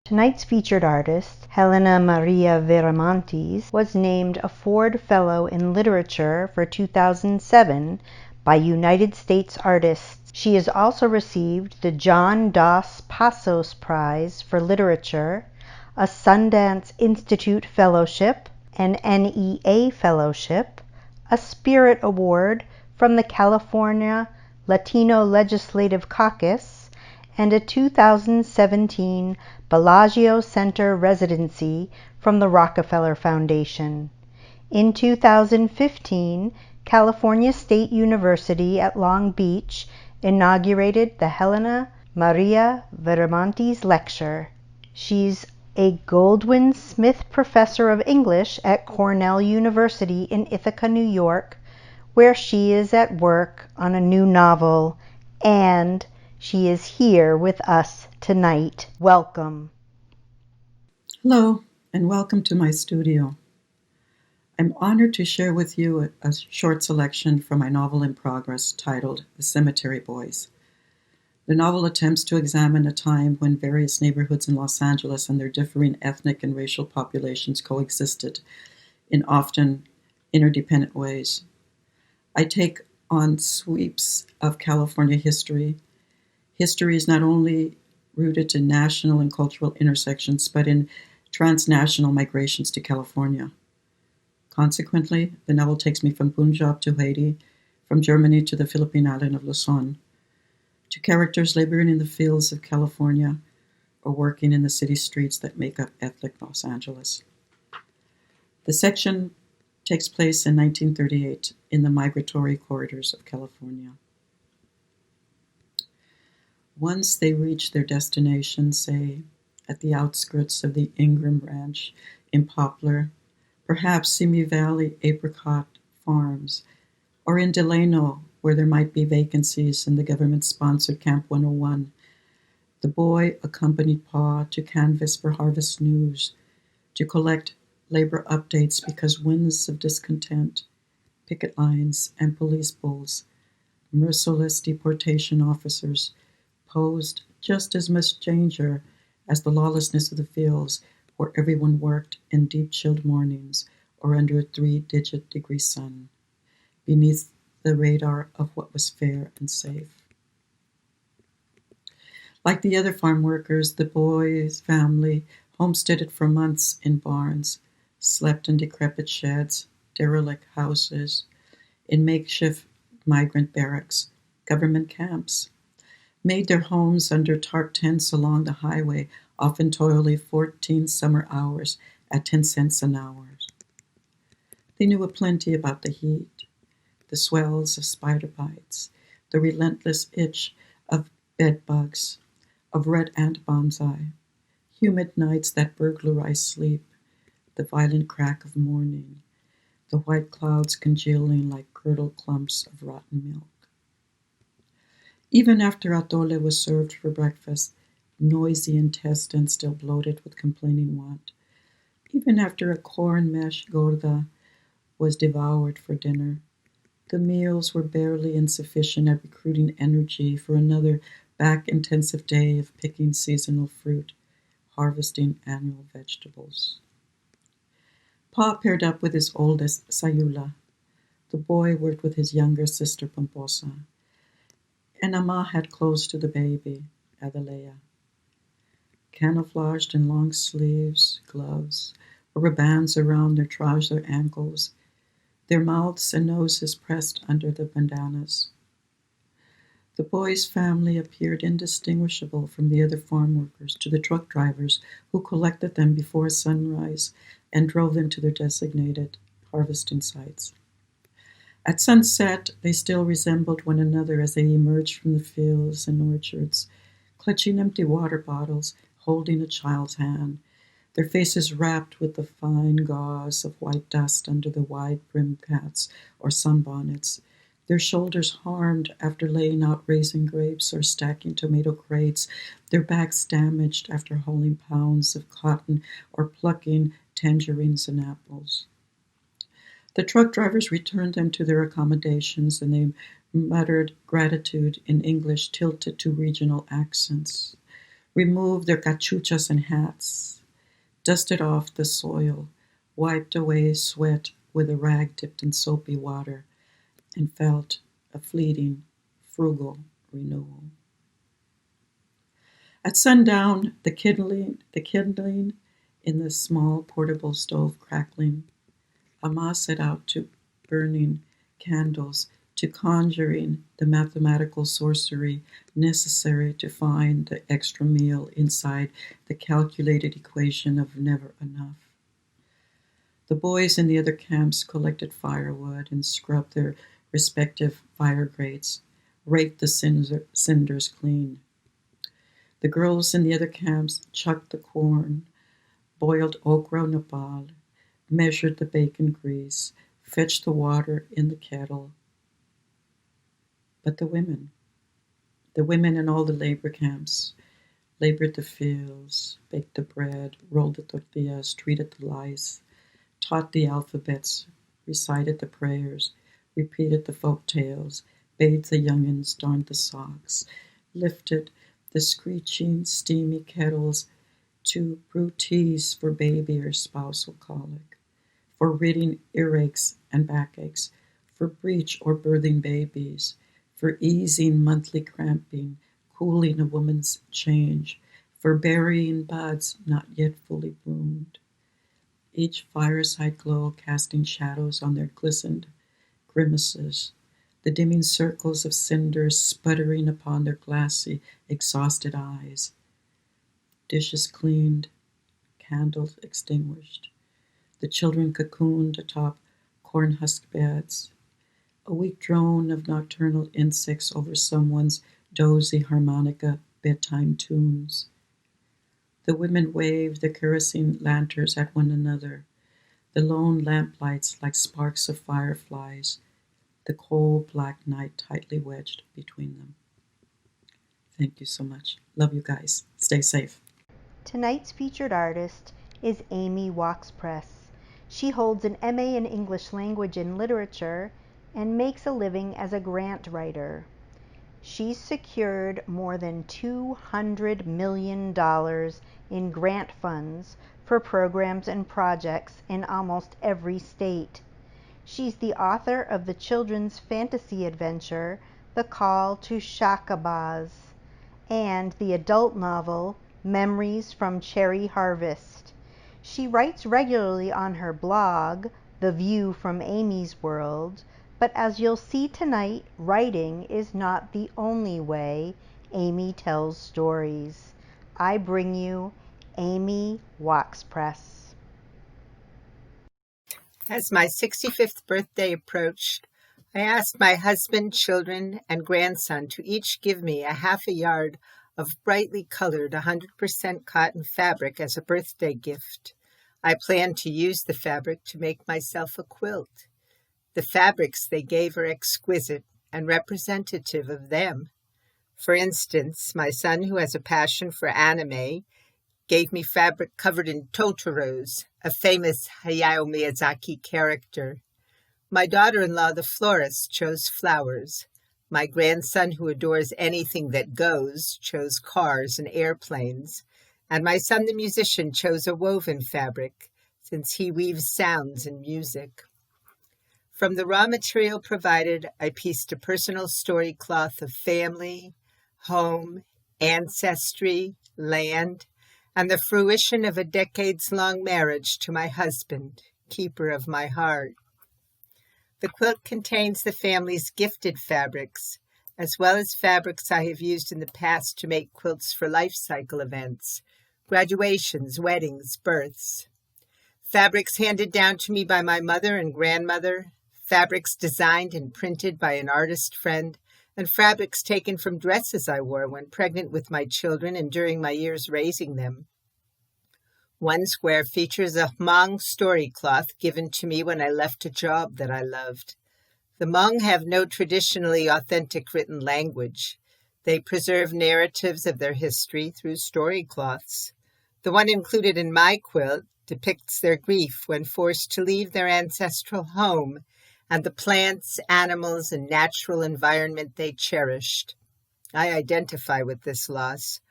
Tonight's featured artist, Helena Maria Viramontes, was named a Ford Fellow in Literature for 2007 by United States Artists. She has also received the John Dos Passos Prize for Literature, a Sundance Institute Fellowship, an NEA Fellowship, a Spirit Award from the California Latino Legislative Caucus, and a 2017 Bellagio Center residency from the Rockefeller Foundation. In 2015, California State University at Long Beach inaugurated the Helena Maria Viramontes Lecture. She's a Goldwin Smith Professor of English at Cornell University in Ithaca, New York, where she is at work on a new novel, and she is here with us tonight. Welcome. Hello, and welcome to my studio. I'm honored to share with you a short selection from my novel in progress titled The Cemetery Boys. The novel attempts to examine a time when various neighborhoods in Los Angeles and their differing ethnic and racial populations coexisted in often interdependent ways. I take on sweeps of California history. History is not only rooted in national and cultural intersections, but in transnational migrations to California. Consequently, the novel takes me from Punjab to Haiti, from Germany to the Philippine island of Luzon, to characters laboring in the fields of California or working in the city streets that make up ethnic Los Angeles. The section takes place in 1938 in the migratory corridors of California. Once they reach their destination, say, at the outskirts of the Ingram Ranch in Poplar, perhaps Simi Valley Apricot Farms, or in Delano, where there might be vacancies in the government-sponsored Camp 101, the boy accompanied Pa to canvass for harvest news, to collect labor updates because winds of discontent, picket lines, and police bulls, merciless deportation officers, posed just as much danger as the lawlessness of the fields where everyone worked in deep-chilled mornings or under a 3-digit degree sun, beneath the radar of what was fair and safe. Like the other farm workers, the boy's family homesteaded for months in barns, slept in decrepit sheds, derelict houses, in makeshift migrant barracks, government camps, made their homes under tarp tents along the highway, often toiling 14 summer hours at 10 cents an hour. They knew aplenty about the heat, the swells of spider bites, the relentless itch of bed bugs, of red ant bonsai, humid nights that burglarize sleep, the violent crack of morning, the white clouds congealing like curdled clumps of rotten milk. Even after atole was served for breakfast, noisy intestines still bloated with complaining want. Even after a corn mesh gorda was devoured for dinner, the meals were barely insufficient at recruiting energy for another back-intensive day of picking seasonal fruit, harvesting annual vegetables. Pa paired up with his oldest, Sayula. The boy worked with his younger sister, Pomposa. And Ama had close to the baby, Adalea. Camouflaged in long sleeves, gloves, rubber bands around their trouser ankles, their mouths and noses pressed under the bandanas. The boy's family appeared indistinguishable from the other farm workers to the truck drivers who collected them before sunrise and drove them to their designated harvesting sites. At sunset, they still resembled one another as they emerged from the fields and orchards, clutching empty water bottles, holding a child's hand, their faces wrapped with the fine gauze of white dust under the wide-brimmed hats or sunbonnets, their shoulders harmed after laying out raisin grapes or stacking tomato crates, their backs damaged after hauling pounds of cotton or plucking tangerines and apples. The truck drivers returned them to their accommodations, and they muttered gratitude in English tilted to regional accents. removed their cachuchas and hats, dusted off the soil, wiped away sweat with a rag dipped in soapy water, and felt a fleeting, frugal renewal. At sundown, the kindling in the small portable stove crackling, Amma set out to burning candles, to conjuring the mathematical sorcery necessary to find the extra meal inside the calculated equation of never enough. The boys in the other camps collected firewood and scrubbed their respective fire grates, raked the cinders clean. The girls in the other camps chucked the corn, boiled okra napal, measured the bacon grease, fetched the water in the kettle. But the women in all the labor camps, labored the fields, baked the bread, rolled the tortillas, treated the lice, taught the alphabets, recited the prayers, repeated the folk tales, bathed the young'uns, darned the socks, lifted the screeching, steamy kettles to brew teas for baby or spousal colic, for ridding earaches and backaches, for breech or birthing babies, for easing monthly cramping, cooling a woman's change, for burying buds not yet fully bloomed. Each fireside glow casting shadows on their glistened grimaces, the dimming circles of cinders sputtering upon their glassy, exhausted eyes. Dishes cleaned, candles extinguished. The children cocooned atop corn husk beds. A weak drone of nocturnal insects over someone's dozy harmonica bedtime tunes. The women waved the kerosene lanterns at one another, the lone lamplights like sparks of fireflies, the cold black night tightly wedged between them. Thank you so much. Love you guys. Stay safe. Tonight's featured artist is Amy Waxpress. She holds an MA in English Language and Literature and makes a living as a grant writer. She's secured more than $200 million in grant funds for programs and projects in almost every state. She's the author of the children's fantasy adventure, The Call to Shakabaz, and the adult novel, Memories from Cherry Harvest. She writes regularly on her blog, The View from Amy's World, but as you'll see tonight, writing is not the only way Amy tells stories. I bring you Amy Waxpress. As my 65th birthday approached, I asked my husband, children, and grandson to each give me a half a yard of brightly colored 100% cotton fabric as a birthday gift. I planned to use the fabric to make myself a quilt. The fabrics they gave are exquisite and representative of them. For instance, my son, who has a passion for anime, gave me fabric covered in Totoros, a famous Hayao Miyazaki character. My daughter-in-law, the florist, chose flowers. My grandson, who adores anything that goes, chose cars and airplanes. And my son, the musician, chose a woven fabric, since he weaves sounds and music. From the raw material provided, I pieced a personal story cloth of family, home, ancestry, land, and the fruition of a decades-long marriage to my husband, keeper of my heart. The quilt contains the family's gifted fabrics, as well as fabrics I have used in the past to make quilts for life cycle events, graduations, weddings, births. Fabrics handed down to me by my mother and grandmother, fabrics designed and printed by an artist friend, and fabrics taken from dresses I wore when pregnant with my children and during my years raising them. One square features a Hmong story cloth given to me when I left a job that I loved. The Hmong have no traditionally authentic written language. They preserve narratives of their history through story cloths. The one included in my quilt depicts their grief when forced to leave their ancestral home and the plants, animals, and natural environment they cherished. I identify with this loss.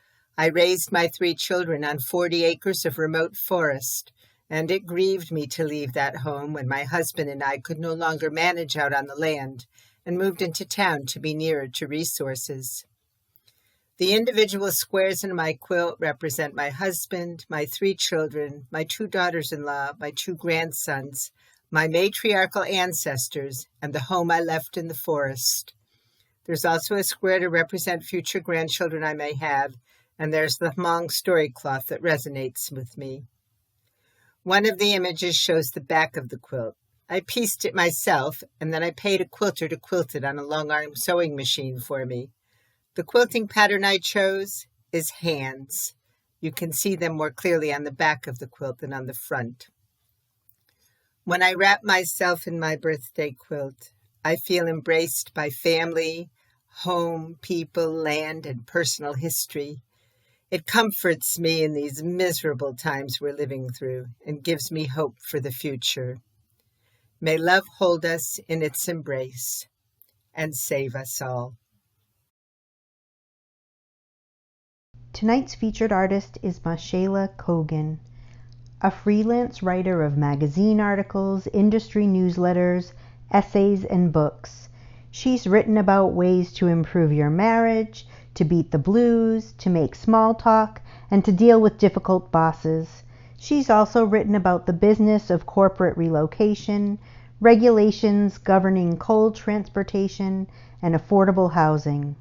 I raised my 3 children on 40 acres of remote forest, and it grieved me to leave that home when my husband and I could no longer manage out on the land and moved into town to be nearer to resources. The individual squares in my quilt represent my husband, my 3 children, my 2 daughters-in-law, my 2 grandsons, my matriarchal ancestors, and the home I left in the forest. There's also a square to represent future grandchildren I may have, and there's the Hmong story cloth that resonates with me. One of the images shows the back of the quilt. I pieced it myself, and then I paid a quilter to quilt it on a long-arm sewing machine for me. The quilting pattern I chose is hands. You can see them more clearly on the back of the quilt than on the front. When I wrap myself in my birthday quilt, I feel embraced by family, home, people, land, and personal history. It comforts me in these miserable times we're living through and gives me hope for the future. May love hold us in its embrace and save us all. Tonight's featured artist is Mashayla Kogan, a freelance writer of magazine articles, industry newsletters, essays, and books. She's written about ways to improve your marriage, to beat the blues, to make small talk, and to deal with difficult bosses. She's also written about the business of corporate relocation, regulations governing coal transportation, and affordable housing.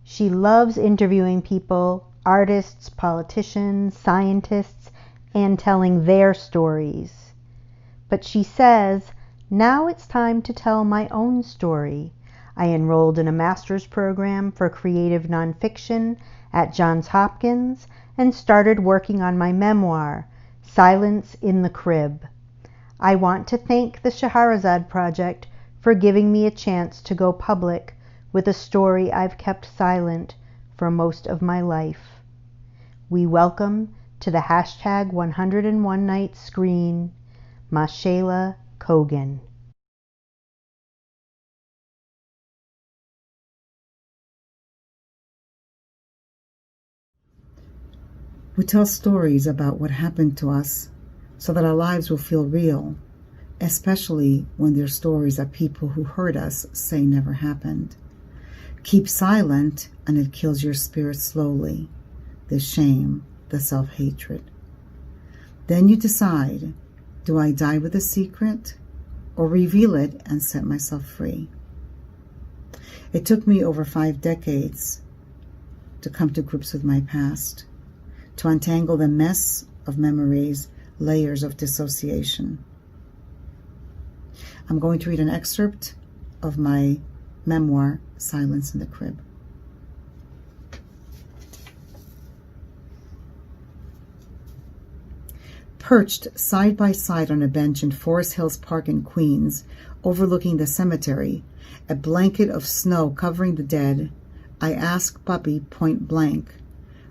She loves interviewing people, artists, politicians, scientists, and telling their stories. But she says, now it's time to tell my own story. I enrolled in a master's program for creative nonfiction at Johns Hopkins and started working on my memoir, Silence in the Crib. I want to thank the Scheherazade Project for giving me a chance to go public with a story I've kept silent for most of my life. We welcome to the hashtag 101 Nights screen, Mashayla Kogan. We tell stories about what happened to us so that our lives will feel real, especially when they're stories that people who hurt us say never happened. Keep silent and it kills your spirit slowly, the shame, the self-hatred. Then you decide, do I die with a secret or reveal it and set myself free? It took me over 5 decades to come to grips with my past, to untangle the mess of memories, layers of dissociation. I'm going to read an excerpt of my memoir, Silence in the Crib. Perched side by side on a bench in Forest Hills Park in Queens, overlooking the cemetery, a blanket of snow covering the dead, I asked Puppy point blank,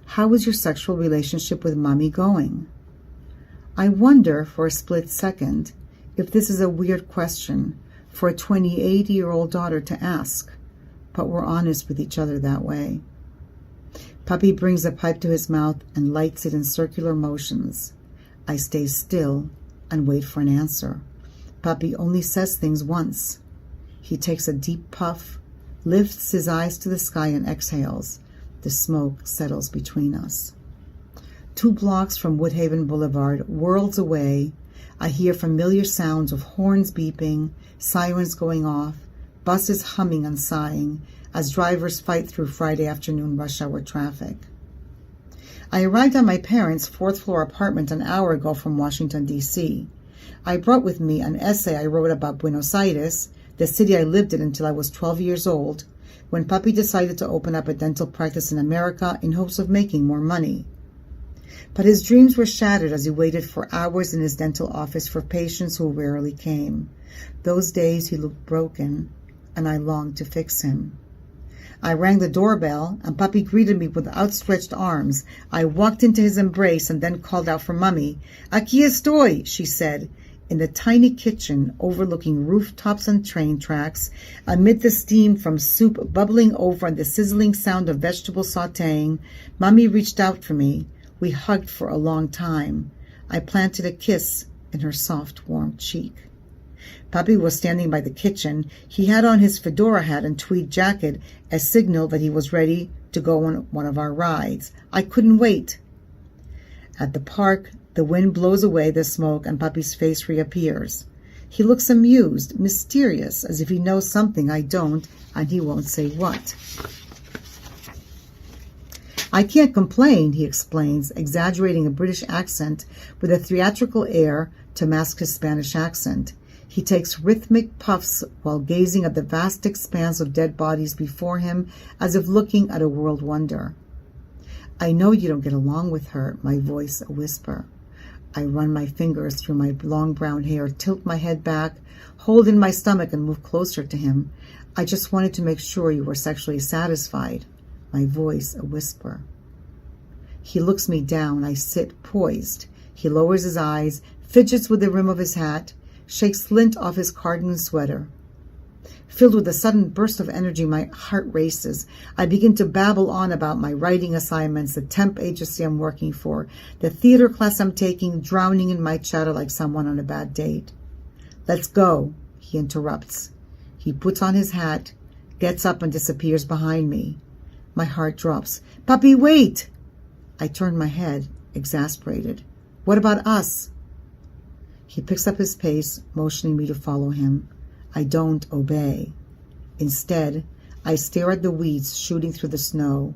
"How is your sexual relationship with Mommy going?" I wonder for a split second if this is a weird question for a 28-year-old daughter to ask, but we're honest with each other that way. Puppy brings a pipe to his mouth and lights it in circular motions. I stay still and wait for an answer. Puppy only says things once. He takes a deep puff, lifts his eyes to the sky and exhales. The smoke settles between us. 2 blocks from Woodhaven Boulevard, worlds away, I hear familiar sounds of horns beeping, sirens going off, buses humming and sighing as drivers fight through Friday afternoon rush hour traffic. I arrived at my parents' 4th-floor apartment an hour ago from Washington, D.C. I brought with me an essay I wrote about Buenos Aires, the city I lived in until I was 12 years old, when Puppy decided to open up a dental practice in America in hopes of making more money. But his dreams were shattered as he waited for hours in his dental office for patients who rarely came. Those days he looked broken, and I longed to fix him. I rang the doorbell, and Puppy greeted me with outstretched arms. I walked into his embrace and then called out for Mummy. "Aquí estoy," she said, In the tiny kitchen overlooking rooftops and train tracks, amid the steam from soup bubbling over and the sizzling sound of vegetable sautéing, Mommy reached out for me. We hugged for a long time. I planted a kiss in her soft, warm cheek. Papi was standing by the kitchen. He had on his fedora hat and tweed jacket, a signal that he was ready to go on one of our rides. I couldn't wait. At the park, the wind blows away the smoke and Papi's face reappears. He looks amused, mysterious, as if he knows something I don't, and he won't say what. I can't complain, he explains, exaggerating a British accent with a theatrical air to mask his Spanish accent. He takes rhythmic puffs while gazing at the vast expanse of dead bodies before him as if looking at a world wonder. I know you don't get along with her, my voice a whisper. I run my fingers through my long brown hair, tilt my head back, hold in my stomach and move closer to him. I just wanted to make sure you were sexually satisfied, my voice a whisper. He looks me down. I sit poised. He lowers his eyes, fidgets with the rim of his hat, shakes lint off his cardigan sweater. Filled with a sudden burst of energy, my heart races. I begin to babble on about my writing assignments, the temp agency I'm working for, the theater class I'm taking, drowning in my chatter like someone on a bad date. Let's go, he interrupts. He puts on his hat, gets up and disappears behind me. My heart drops. Papi, wait! I turn my head, exasperated. What about us? He picks up his pace, motioning me to follow him. I don't obey. Instead, I stare at the weeds shooting through the snow.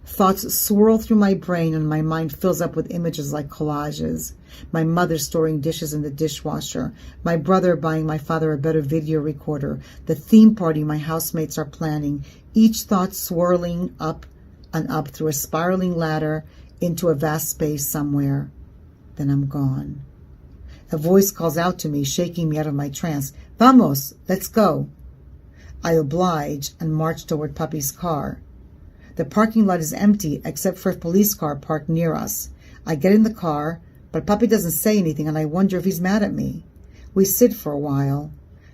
Thoughts swirl through my brain and my mind fills up with images like collages. My mother storing dishes in the dishwasher, my brother buying my father a better video recorder, the theme party my housemates are planning, each thought swirling up and up through a spiraling ladder into a vast space somewhere. Then I'm gone. A voice calls out to me, shaking me out of my trance. Vamos, let's go. I oblige and march toward Papi's car. The parking lot is empty except for a police car parked near us. I get in the car, but Papi doesn't say anything and I wonder if he's mad at me. We sit for a while.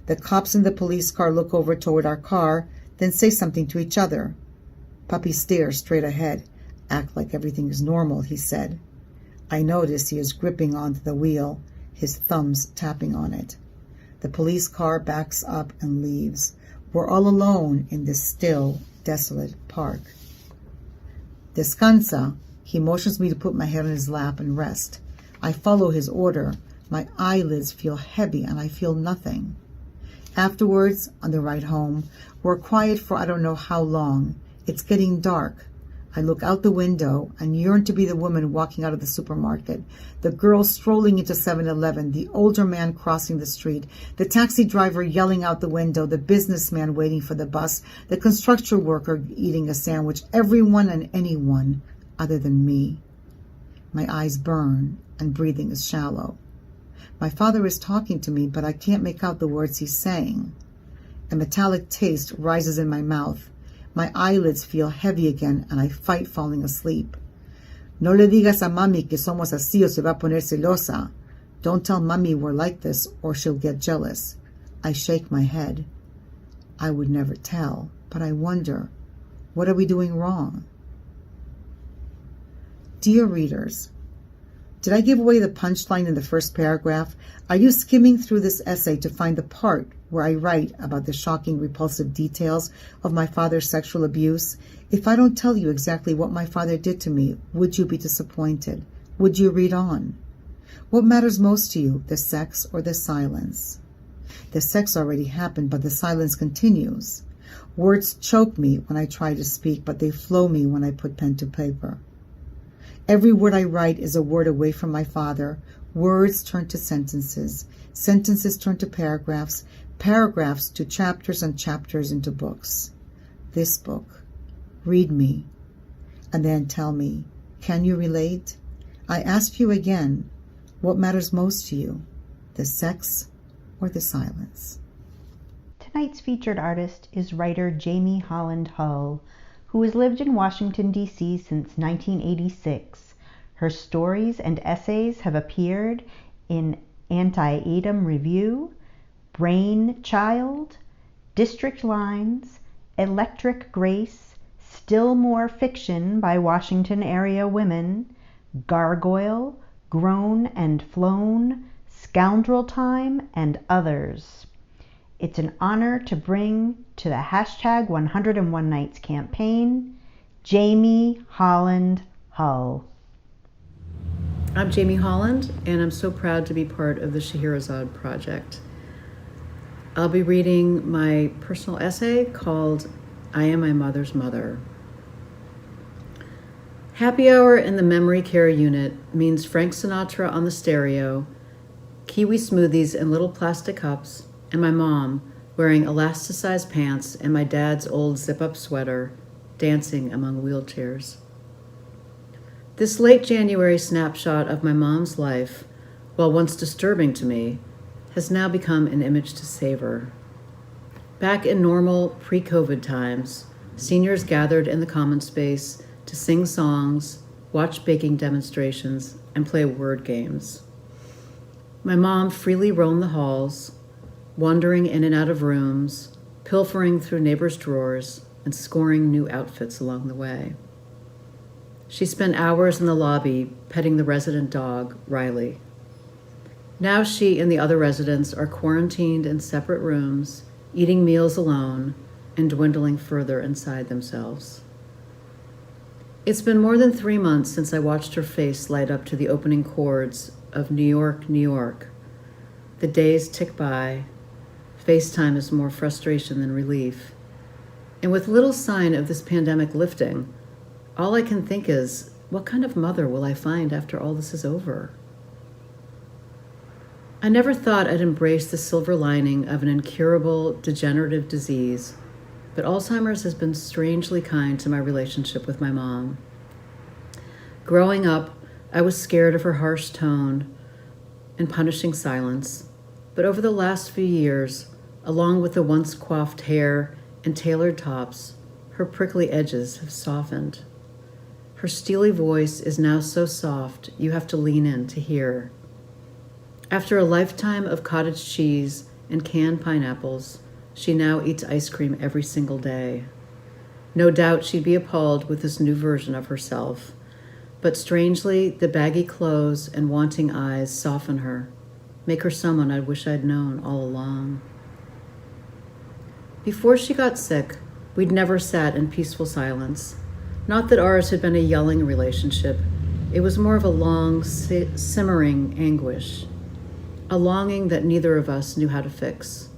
The cops in the police car look over toward our car, then say something to each other. Papi stares straight ahead. Act like everything is normal, he said. I notice he is gripping onto the wheel, his thumbs tapping on it. The police car backs up and leaves. We're all alone in this still, desolate park. Descansa. He motions me to put my head on his lap and rest. I follow his order. My eyelids feel heavy and I feel nothing. Afterwards, on the ride home, we're quiet for I don't know how long. It's getting dark. I look out the window and yearn to be the woman walking out of the supermarket, the girl strolling into 7-Eleven, the older man crossing the street, the taxi driver yelling out the window, the businessman waiting for the bus, the construction worker eating a sandwich, everyone and anyone other than me. My eyes burn and breathing is shallow. My father is talking to me, but I can't make out the words he's saying. A metallic taste rises in my mouth. My eyelids feel heavy again and I fight falling asleep. No le digas a mami que somos así o se va a poner celosa. Don't tell mami we're like this or she'll get jealous. I shake my head. I would never tell, but I wonder, what are we doing wrong? Dear readers, did I give away the punchline in the first paragraph? Are you skimming through this essay to find the part where I write about the shocking, repulsive details of my father's sexual abuse? If I don't tell you exactly what my father did to me, would you be disappointed? Would you read on? What matters most to you, the sex or the silence? The sex already happened, but the silence continues. Words choke me when I try to speak, but they flow me when I put pen to paper. Every word I write is a word away from my father. Words turn to sentences. Sentences turn to paragraphs. Paragraphs to chapters and chapters into books. This book. Read me. And then tell me, can you relate? I ask you again, what matters most to you? The sex or the silence? Tonight's featured artist is writer Jamie Holland Hull, who has lived in Washington, D.C. since 1986. Her stories and essays have appeared in Anti-Edom Review, Brain Child, District Lines, Electric Grace, Still More Fiction by Washington Area Women, Gargoyle, Grown and Flown, Scoundrel Time, and others. It's an honor to bring to the hashtag 101 Nights campaign, Jamie Holland Hull. I'm Jamie Holland, and I'm so proud to be part of the Scheherazade Project. I'll be reading my personal essay called I Am My Mother's Mother. Happy hour in the memory care unit means Frank Sinatra on the stereo, kiwi smoothies in little plastic cups, and my mom wearing elasticized pants and my dad's old zip-up sweater, dancing among wheelchairs. This late January snapshot of my mom's life, while once disturbing to me, has now become an image to savor. Back in normal pre-COVID times, seniors gathered in the common space to sing songs, watch baking demonstrations, and play word games. My mom freely roamed the halls, wandering in and out of rooms, pilfering through neighbors' drawers, and scoring new outfits along the way. She spent hours in the lobby petting the resident dog, Riley. Now she and the other residents are quarantined in separate rooms, eating meals alone, and dwindling further inside themselves. It's been more than 3 months since I watched her face light up to the opening chords of New York, New York. The days tick by. FaceTime is more frustration than relief. And with little sign of this pandemic lifting, all I can think is, what kind of mother will I find after all this is over? I never thought I'd embrace the silver lining of an incurable, degenerative disease, but Alzheimer's has been strangely kind to my relationship with my mom. Growing up, I was scared of her harsh tone and punishing silence, but over the last few years, along with the once coiffed hair and tailored tops, her prickly edges have softened. Her steely voice is now so soft you have to lean in to hear. After a lifetime of cottage cheese and canned pineapples, she now eats ice cream every single day. No doubt she'd be appalled with this new version of herself, but strangely, the baggy clothes and wanting eyes soften her, make her someone I wish I'd known all along. Before she got sick, we'd never sat in peaceful silence. Not that ours had been a yelling relationship. It was more of a long, simmering anguish, a longing that neither of us knew how to fix.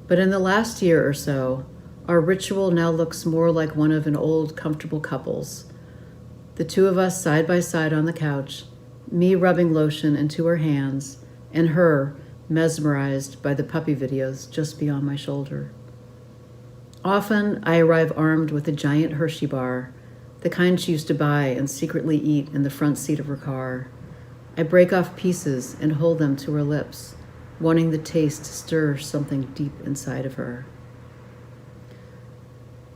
But in the last year or so, our ritual now looks more like one of an old, comfortable couple's. The two of us side by side on the couch, me rubbing lotion into her hands, and her mesmerized by the puppy videos just beyond my shoulder. Often, I arrive armed with a giant Hershey bar, the kind she used to buy and secretly eat in the front seat of her car. I break off pieces and hold them to her lips, wanting the taste to stir something deep inside of her.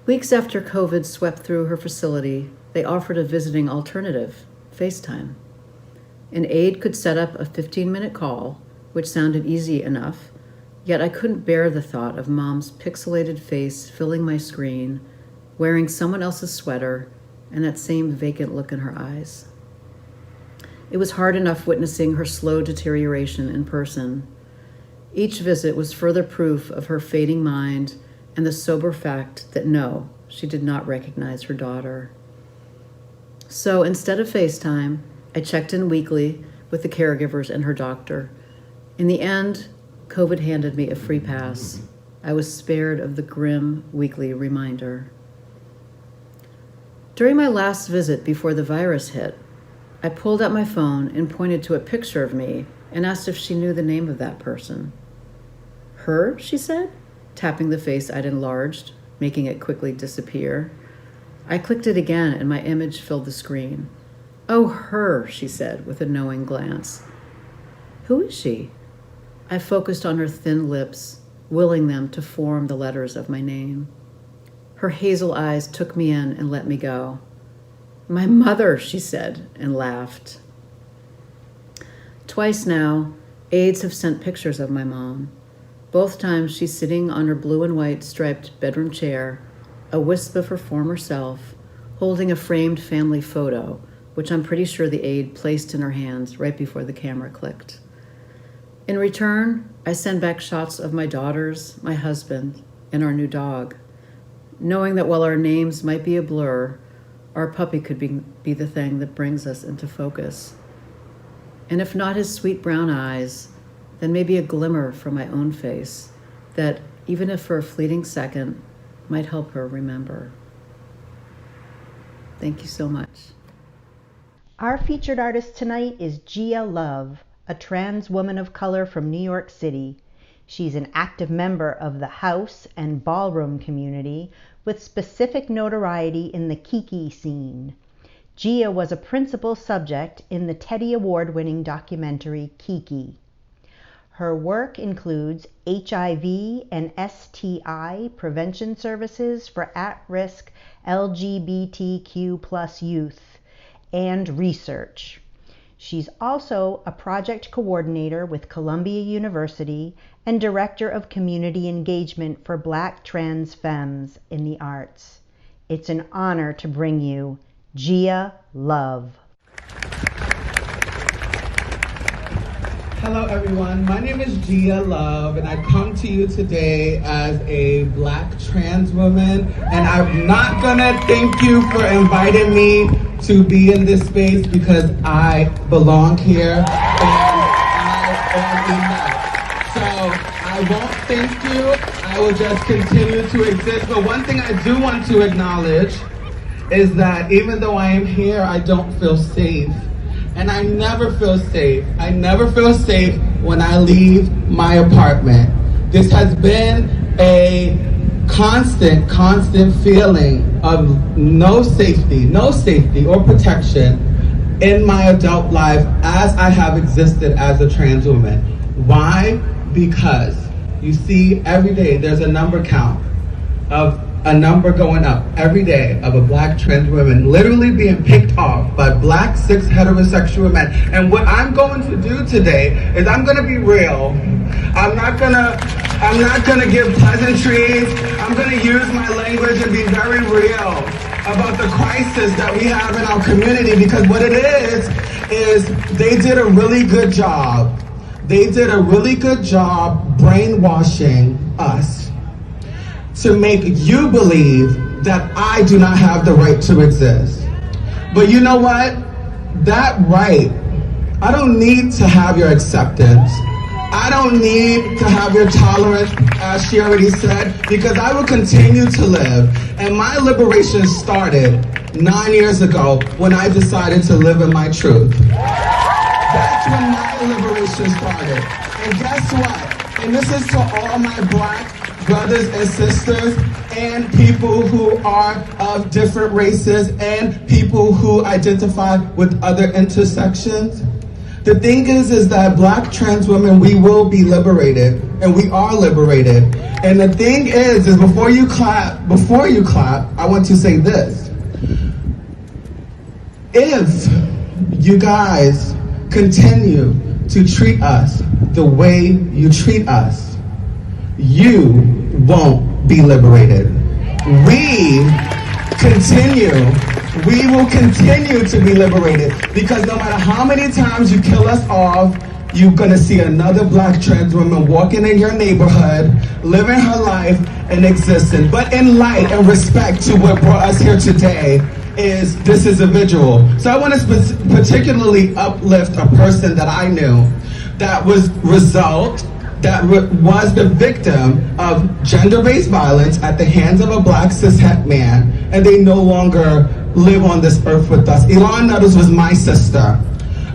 Weeks after COVID swept through her facility, they offered a visiting alternative, FaceTime. An aide could set up a 15-minute call, which sounded easy enough, yet I couldn't bear the thought of Mom's pixelated face filling my screen, wearing someone else's sweater, and that same vacant look in her eyes. It was hard enough witnessing her slow deterioration in person. Each visit was further proof of her fading mind and the sober fact that no, she did not recognize her daughter. So instead of FaceTime, I checked in weekly with the caregivers and her doctor. In the end, COVID handed me a free pass. I was spared of the grim weekly reminder. During my last visit before the virus hit, I pulled out my phone and pointed to a picture of me and asked if she knew the name of that person. Her, she said, tapping the face I'd enlarged, making it quickly disappear. I clicked it again and my image filled the screen. Oh, her, she said with a knowing glance. Who is she? I focused on her thin lips, willing them to form the letters of my name. Her hazel eyes took me in and let me go. My mother, she said, and laughed. Twice now, Aides have sent pictures of my mom. Both times she's sitting on her blue and white striped bedroom chair, a wisp of her former self, holding a framed family photo, which I'm pretty sure the aide placed in her hands right before the camera clicked. In return, I send back shots of my daughters, my husband, and our new dog, knowing that while our names might be a blur, our puppy could be the thing that brings us into focus. And if not his sweet brown eyes, then maybe a glimmer from my own face that, even if for a fleeting second, might help her remember. Thank you so much. Our featured artist tonight is Gia Love, a trans woman of color from New York City. She's an active member of the house and ballroom community with specific notoriety in the Kiki scene. Gia was a principal subject in the Teddy Award-winning documentary Kiki. Her work includes HIV and STI prevention services for at-risk LGBTQ+ youth and research. She's also a project coordinator with Columbia University and director of community engagement for Black trans femmes in the arts. It's an honor to bring you Gia Love. Hello everyone, my name is Gia Love and I come to you today as a Black trans woman, and I'm not gonna thank you for inviting me to be in this space because I belong here and I am enough. So I won't thank you, I will just continue to exist. But one thing I do want to acknowledge is that even though I am here, I don't feel safe. And I never feel safe. I never feel safe when I leave my apartment. This has been a constant feeling of no safety or protection in my adult life as I have existed as a trans woman. Why? Because you see every day there's a number count of a number going up every day of a Black trans woman literally being picked off by Black cis heterosexual men. And what I'm going to do today is I'm going to be real. I'm not gonna give pleasantries. I'm gonna use my language and be very real about the crisis that we have in our community, because what it is they did a really good job. They did a really good job brainwashing us to make you believe that I do not have the right to exist. But you know what? That right, I don't need to have your acceptance. I don't need to have your tolerance, as she already said, because I will continue to live. And my liberation started 9 years ago when I decided to live in my truth. That's when my liberation started. And guess what? And this is to all my Black brothers and sisters and people who are of different races and people who identify with other intersections. The thing is that Black trans women, we will be liberated, and we are liberated. And the thing is before you clap, I want to say this. If you guys continue to treat us the way you treat us, you won't be liberated. We will continue to be liberated, because no matter how many times you kill us off, you're gonna see another Black trans woman walking in your neighborhood, living her life and existing. But in light and respect to what brought us here today, this is a vigil. So I want to particularly uplift a person that I knew that was the victim of gender-based violence at the hands of a Black cis-het man, and they no longer live on this earth with us. Elon Nuttles was my sister.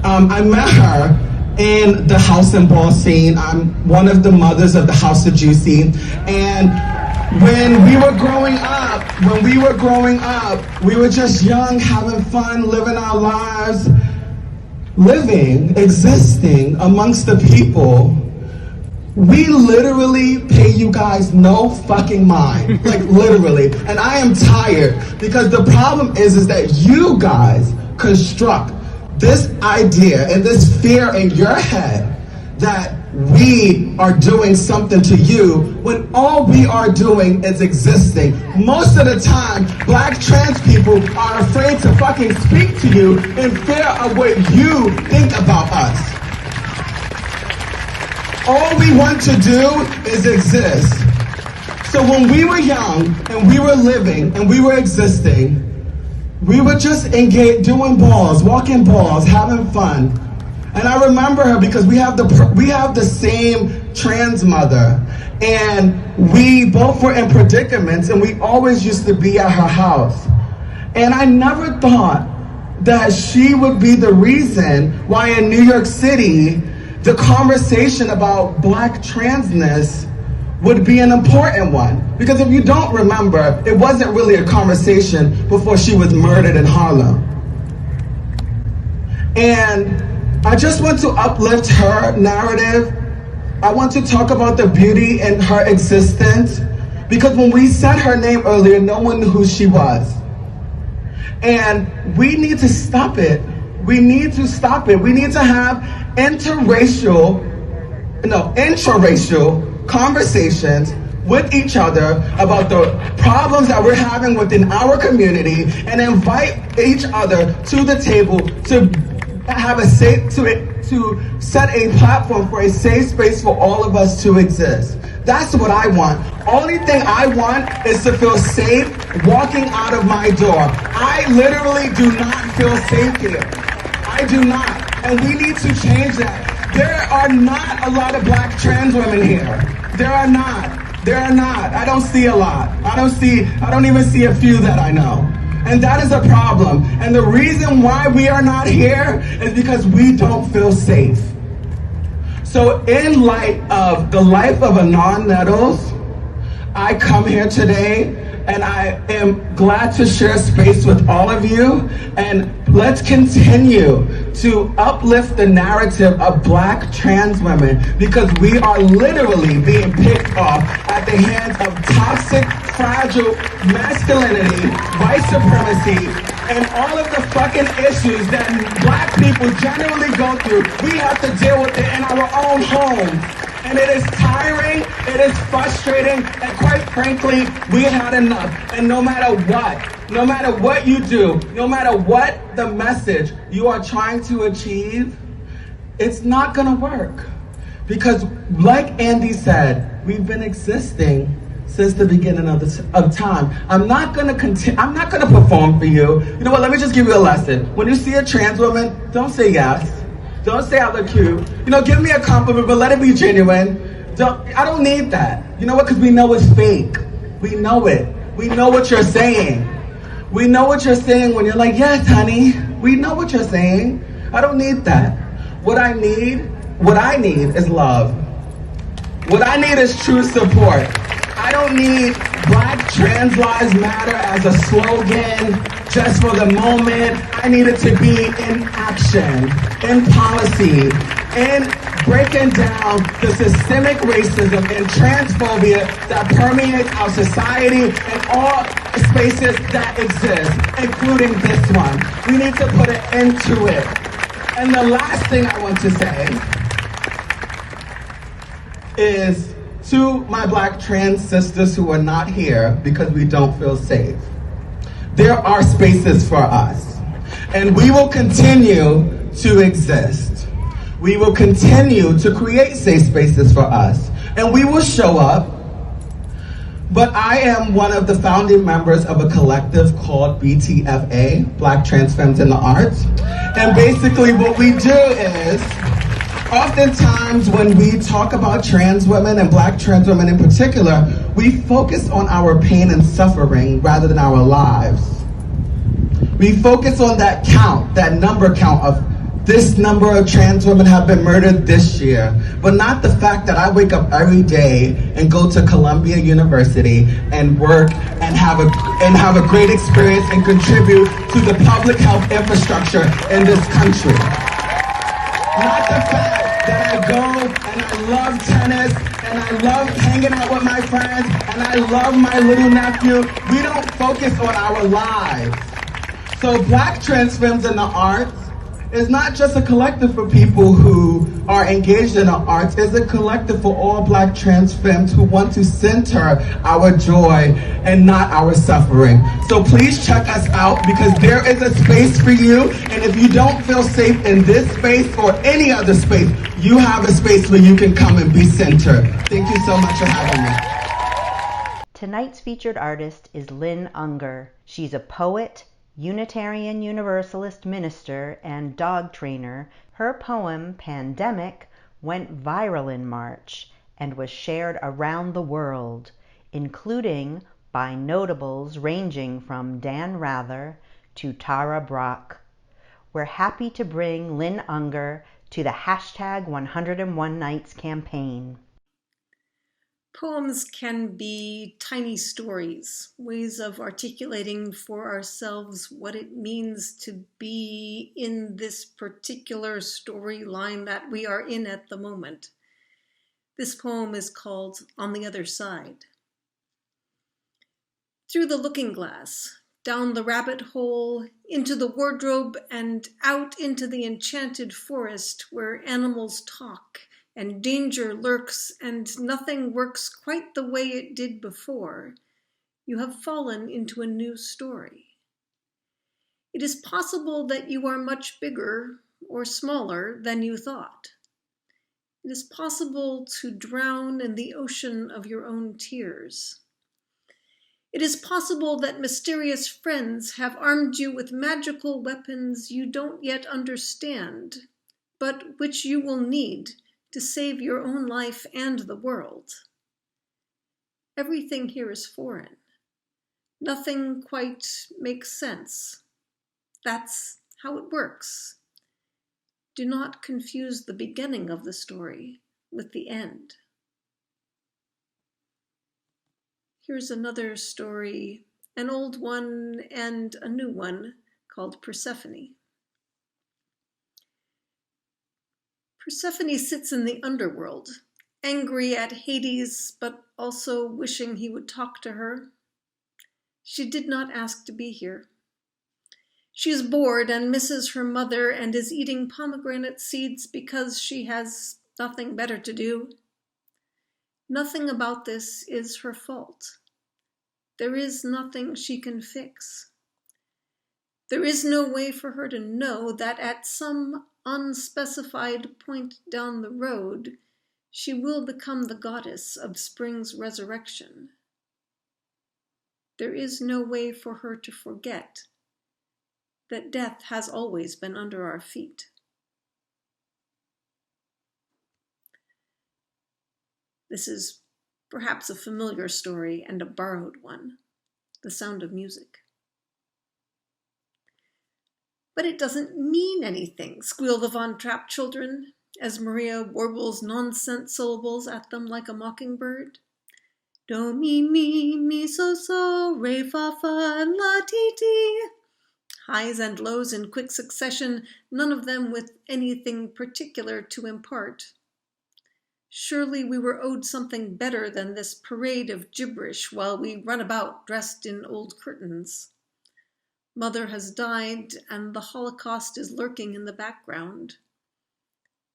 I met her in the house and ball scene. I'm one of the mothers of the House of Juicy, and when we were growing up, we were just young, having fun, living our lives, existing amongst the people. We literally pay you guys no fucking mind, like literally. And I am tired, because the problem is that you guys construct this idea and this fear in your head that we are doing something to you when all we are doing is existing. Most of the time, black trans people are afraid to fucking speak to you in fear of what you think about us. All we want to do is exist. So when we were young and we were living and we were existing, we were just engaged, doing balls, walking balls, having fun. And I remember her because we have the same trans mother, and we both were in predicaments, and we always used to be at her house. And I never thought that she would be the reason why in New York City, the conversation about black transness would be an important one. Because if you don't remember, it wasn't really a conversation before she was murdered in Harlem. And I just want to uplift her narrative. I want to talk about the beauty in her existence, because when we said her name earlier, no one knew who she was. And we need to stop it. We need to stop it. We need to have intraracial conversations with each other about the problems that we're having within our community, and invite each other to the table to have a to set a platform for a safe space for all of us to exist. That's what I want. Only thing I want is to feel safe walking out of my door. I literally do not feel safe here. I do not. And we need to change that. There are not a lot of black trans women here. There are not. There are not. I don't see a lot. I don't even see a few that I know. And that is a problem. And the reason why we are not here is because we don't feel safe. So in light of the life of a non-Nettles, I come here today and I am glad to share space with all of you. And let's continue to uplift the narrative of black trans women, because we are literally being picked off at the hands of toxic, fragile masculinity, white supremacy, and all of the fucking issues that black people generally go through. We have to deal with it in our own homes. And it is tiring, it is frustrating, and quite frankly, we had enough. And no matter what you do, no matter what the message you are trying to achieve, it's not gonna work. Because like Andy said, we've been existing since the beginning of time. I'm not gonna perform for you. You know what, let me just give you a lesson. When you see a trans woman, don't say yes. Don't say I look cute. Give me a compliment, but let it be genuine. I don't need that. You know what? Because we know it's fake. We know it. We know what you're saying. We know what you're saying when you're like, yes, honey. We know what you're saying. I don't need that. What I need is love. What I need is true support. I don't need Black Trans Lives Matter as a slogan just for the moment. I need it to be in action, in policy, in breaking down the systemic racism and transphobia that permeates our society and all spaces that exist, including this one. We need to put an end to it. And the last thing I want to say is to my Black trans sisters who are not here because we don't feel safe. There are spaces for us, and we will continue to exist. We will continue to create safe spaces for us, and we will show up. But I am one of the founding members of a collective called BTFA, Black Trans Femmes in the Arts. And basically what we do is, oftentimes when we talk about trans women and Black trans women in particular, we focus on our pain and suffering rather than our lives. We focus on that count, that number count of this number of trans women have been murdered this year, but not the fact that I wake up every day and go to Columbia University and work and have a great experience and contribute to the public health infrastructure in this country. Not the fact that I go and I love tennis and I love hanging out with my friends and I love my little nephew. We don't focus on our lives. So Black Trans Femmes in the Arts is not just a collective for people who are engaged in an arts is a collective for all Black trans femmes who want to center our joy and not our suffering. So please check us out, because there is a space for you, and if you don't feel safe in this space or any other space, you have a space where you can come and be centered. Thank you so much for having me. Tonight's featured artist is Lynn Unger. She's a poet, Unitarian Universalist minister, and dog trainer. Her poem, Pandemic, went viral in March and was shared around the world, including by notables ranging from Dan Rather to Tara Brach. We're happy to bring Lynn Unger to the hashtag 101 Nights campaign. Poems can be tiny stories, ways of articulating for ourselves what it means to be in this particular storyline that we are in at the moment. This poem is called On the Other Side. Through the looking glass, down the rabbit hole, into the wardrobe, and out into the enchanted forest where animals talk and danger lurks and nothing works quite the way it did before, you have fallen into a new story. It is possible that you are much bigger or smaller than you thought. It is possible to drown in the ocean of your own tears. It is possible that mysterious friends have armed you with magical weapons you don't yet understand, but which you will need to save your own life and the world. Everything here is foreign. Nothing quite makes sense. That's how it works. Do not confuse the beginning of the story with the end. Here's another story, an old one and a new one, called Persephone. Persephone sits in the underworld, angry at Hades, but also wishing he would talk to her. She did not ask to be here. She is bored and misses her mother and is eating pomegranate seeds because she has nothing better to do. Nothing about this is her fault. There is nothing she can fix. There is no way for her to know that at some unspecified point down the road, she will become the goddess of spring's resurrection. There is no way for her to forget that death has always been under our feet. This is perhaps a familiar story and a borrowed one, The Sound of Music. But it doesn't mean anything, squeal the Von Trapp children, as Maria warbles nonsense syllables at them like a mockingbird. Do, mi, so, re, fa, la, ti. Highs and lows in quick succession, none of them with anything particular to impart. Surely we were owed something better than this parade of gibberish while we run about dressed in old curtains. Mother has died, and the Holocaust is lurking in the background.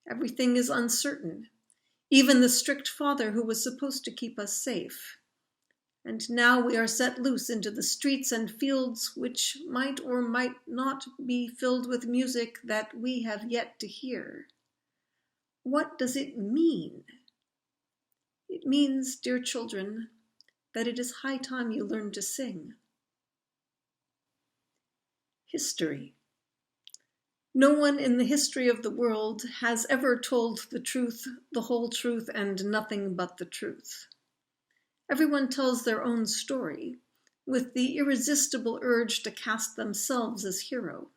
Everything is uncertain, even the strict father who was supposed to keep us safe. And now we are set loose into the streets and fields which might or might not be filled with music that we have yet to hear. What does it mean? It means, dear children, that it is high time you learn to sing. History. No one in the history of the world has ever told the truth, the whole truth, and nothing but the truth. Everyone tells their own story, with the irresistible urge to cast themselves as hero.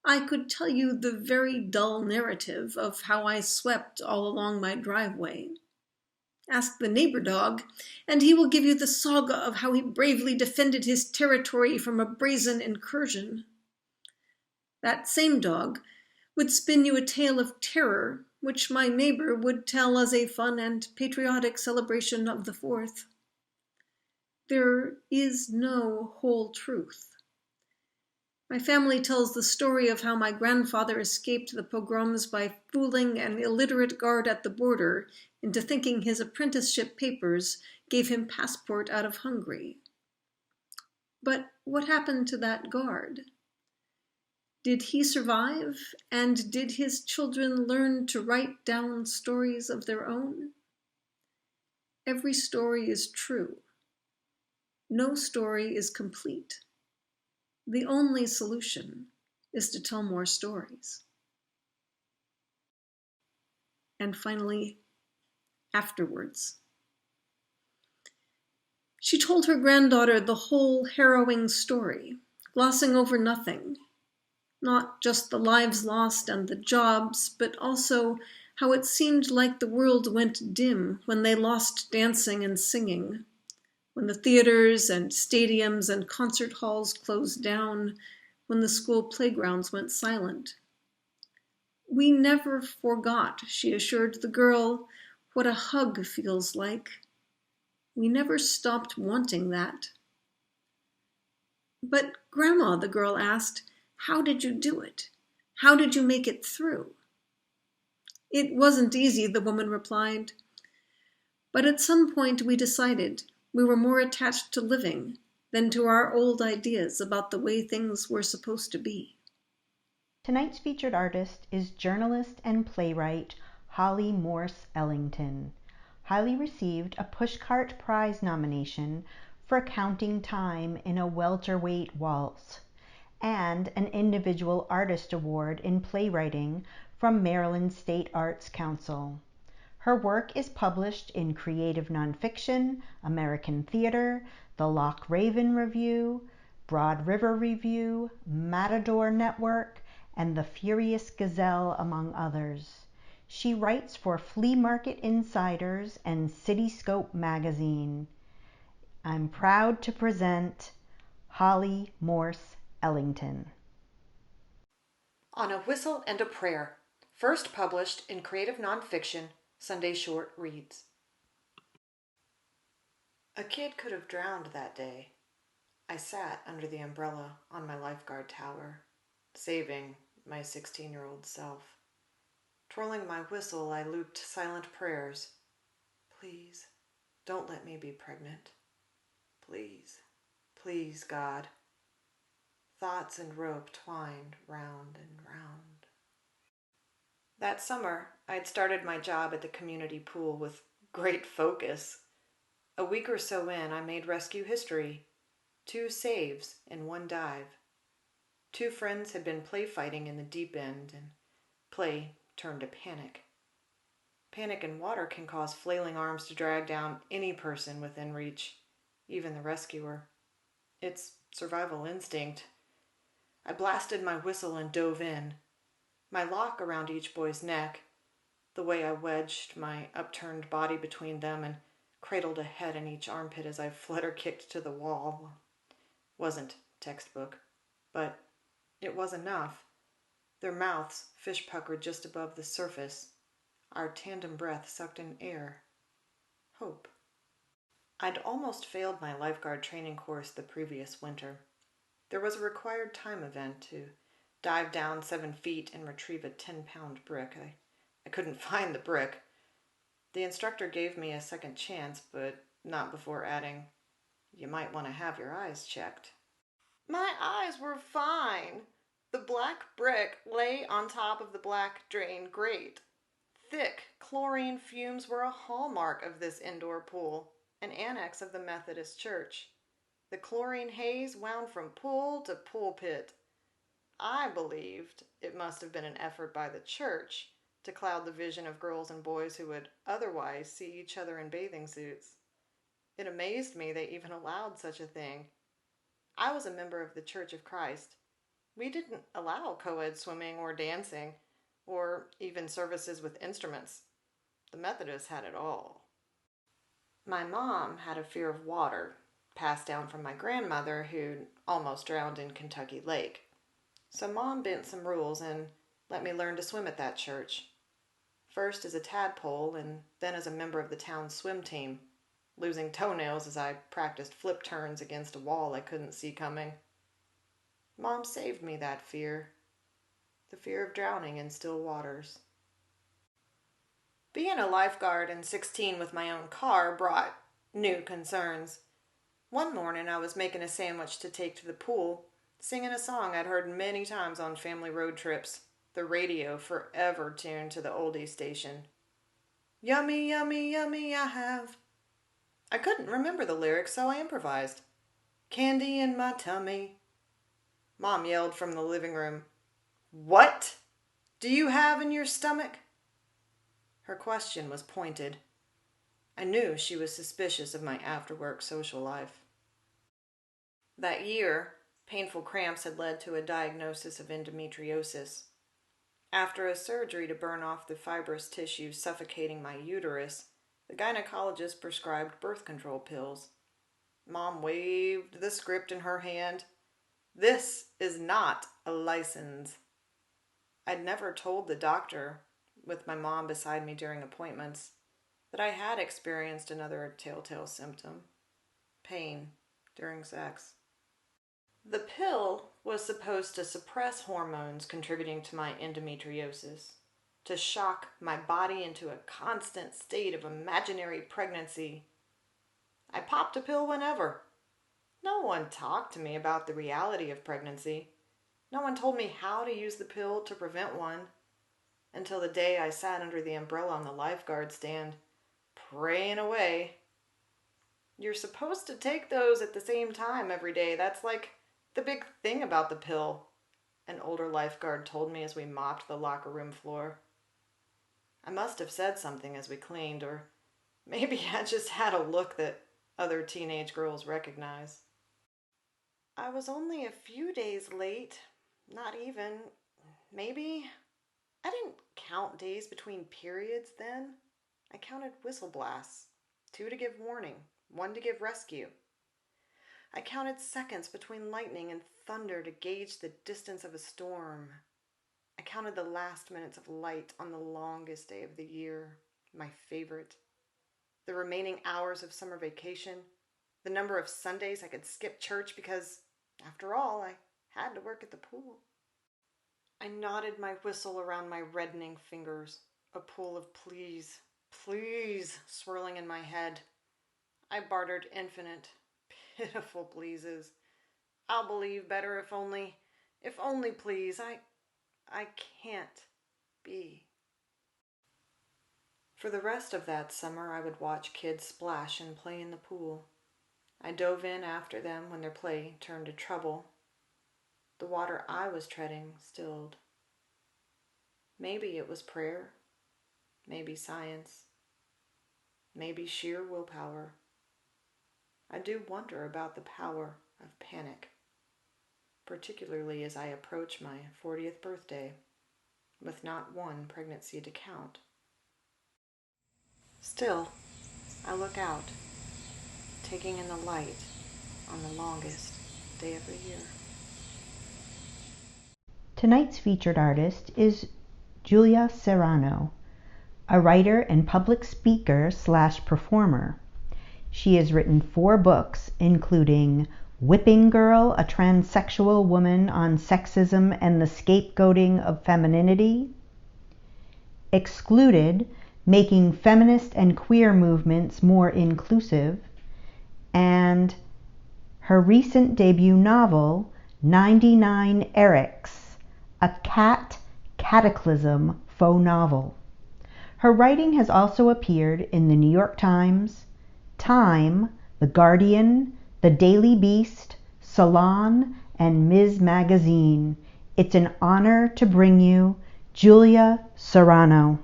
I could tell you the very dull narrative of how I swept all along my driveway. Ask the neighbor dog, and he will give you the saga of how he bravely defended his territory from a brazen incursion. That same dog would spin you a tale of terror, which my neighbor would tell as a fun and patriotic celebration of the 4th. There is no whole truth. My family tells the story of how my grandfather escaped the pogroms by fooling an illiterate guard at the border into thinking his apprenticeship papers gave him passport out of Hungary. But what happened to that guard? Did he survive, and did his children learn to write down stories of their own? Every story is true. No story is complete. The only solution is to tell more stories. And finally, afterwards. She told her granddaughter the whole harrowing story, glossing over nothing, not just the lives lost and the jobs, but also how it seemed like the world went dim when they lost dancing and singing, when the theaters and stadiums and concert halls closed down, when the school playgrounds went silent. We never forgot, she assured the girl, what a hug feels like. We never stopped wanting that. But Grandma, the girl asked, how did you do it? How did you make it through? It wasn't easy, the woman replied. But at some point we decided we were more attached to living than to our old ideas about the way things were supposed to be. Tonight's featured artist is journalist and playwright Holly Morse Ellington. Holly received a Pushcart Prize nomination for Counting Time in a Welterweight Waltz and an Individual Artist Award in Playwriting from Maryland State Arts Council. Her work is published in Creative Nonfiction, American Theater, the Loch Raven Review, Broad River Review, Matador Network, and the Furious Gazelle, among others. She writes for Flea Market Insiders and Cityscope magazine. I'm proud to present Holly Morse Ellington. On a Whistle and a Prayer, first published in Creative Nonfiction, Sunday Short Reads. A kid could have drowned that day. I sat under the umbrella on my lifeguard tower, saving my 16-year-old self. Twirling my whistle, I looped silent prayers. Please, don't let me be pregnant. Please, please, God. Thoughts and rope twined round and round. That summer, I'd started my job at the community pool with great focus. A week or so in, I made rescue history. 2 saves in 1 dive. 2 friends had been play fighting in the deep end, and play turned to panic. Panic in water can cause flailing arms to drag down any person within reach, even the rescuer. It's survival instinct. I blasted my whistle and dove in, my lock around each boy's neck, the way I wedged my upturned body between them and cradled a head in each armpit as I flutter-kicked to the wall. Wasn't textbook, but it was enough. Their mouths fish-puckered just above the surface. Our tandem breath sucked in air. Hope. I'd almost failed my lifeguard training course the previous winter. There was a required time event to dive down 7 feet and retrieve a 10-pound brick. I couldn't find the brick. The instructor gave me a second chance, but not before adding, "You might want to have your eyes checked." My eyes were fine. The black brick lay on top of the black drain grate. Thick chlorine fumes were a hallmark of this indoor pool, an annex of the Methodist Church. The chlorine haze wound from pool to pulpit. I believed it must have been an effort by the church to cloud the vision of girls and boys who would otherwise see each other in bathing suits. It amazed me they even allowed such a thing. I was a member of the Church of Christ. We didn't allow co-ed swimming or dancing, or even services with instruments. The Methodists had it all. My mom had a fear of water, passed down from my grandmother who'd almost drowned in Kentucky Lake. So Mom bent some rules and let me learn to swim at that church. First as a tadpole and then as a member of the town's swim team, losing toenails as I practiced flip turns against a wall I couldn't see coming. Mom saved me that fear, the fear of drowning in still waters. Being a lifeguard and 16 with my own car brought new concerns. One morning I was making a sandwich to take to the pool, singing a song I'd heard many times on family road trips, the radio forever tuned to the oldie station. Yummy, yummy, yummy I have. I couldn't remember the lyrics, so I improvised. Candy in my tummy. Mom yelled from the living room, "What do you have in your stomach?" Her question was pointed. I knew she was suspicious of my after-work social life. That year, painful cramps had led to a diagnosis of endometriosis. After a surgery to burn off the fibrous tissue suffocating my uterus, the gynecologist prescribed birth control pills. Mom waved the script in her hand. This is not a license. I'd never told the doctor, with my mom beside me during appointments, that I had experienced another telltale symptom, pain during sex. The pill was supposed to suppress hormones contributing to my endometriosis, to shock my body into a constant state of imaginary pregnancy. I popped a pill whenever. No one talked to me about the reality of pregnancy. No one told me how to use the pill to prevent one, until the day I sat under the umbrella on the lifeguard stand, praying away. You're supposed to take those at the same time every day. That's like the big thing about the pill, an older lifeguard told me as we mopped the locker room floor. I must have said something as we cleaned, or maybe I just had a look that other teenage girls recognize. I was only a few days late, not even, maybe. I didn't count days between periods then. I counted whistle blasts, 2 to give warning, 1 to give rescue. I counted seconds between lightning and thunder to gauge the distance of a storm. I counted the last minutes of light on the longest day of the year, my favorite. The remaining hours of summer vacation, the number of Sundays I could skip church because, after all, I had to work at the pool. I knotted my whistle around my reddening fingers, a pool of please, please swirling in my head. I bartered infinite, pitiful pleases. I'll believe better if only please. I can't be. For the rest of that summer, I would watch kids splash and play in the pool. I dove in after them when their play turned to trouble. The water I was treading stilled. Maybe it was prayer, maybe science, maybe sheer willpower. I do wonder about the power of panic, particularly as I approach my 40th birthday, with not one pregnancy to count. Still, I look out, taking in the light on the longest day of the year. Tonight's featured artist is Julia Serrano, a writer and public speaker/performer. She has written 4 books, including Whipping Girl, a transsexual woman on sexism and the scapegoating of femininity, Excluded, making feminist and queer movements more inclusive, and her recent debut novel, 99 Erics, a cat cataclysm faux novel. Her writing has also appeared in the New York Times, Time, The Guardian, The Daily Beast, Salon, and Ms. Magazine. It's an honor to bring you Julia Serrano.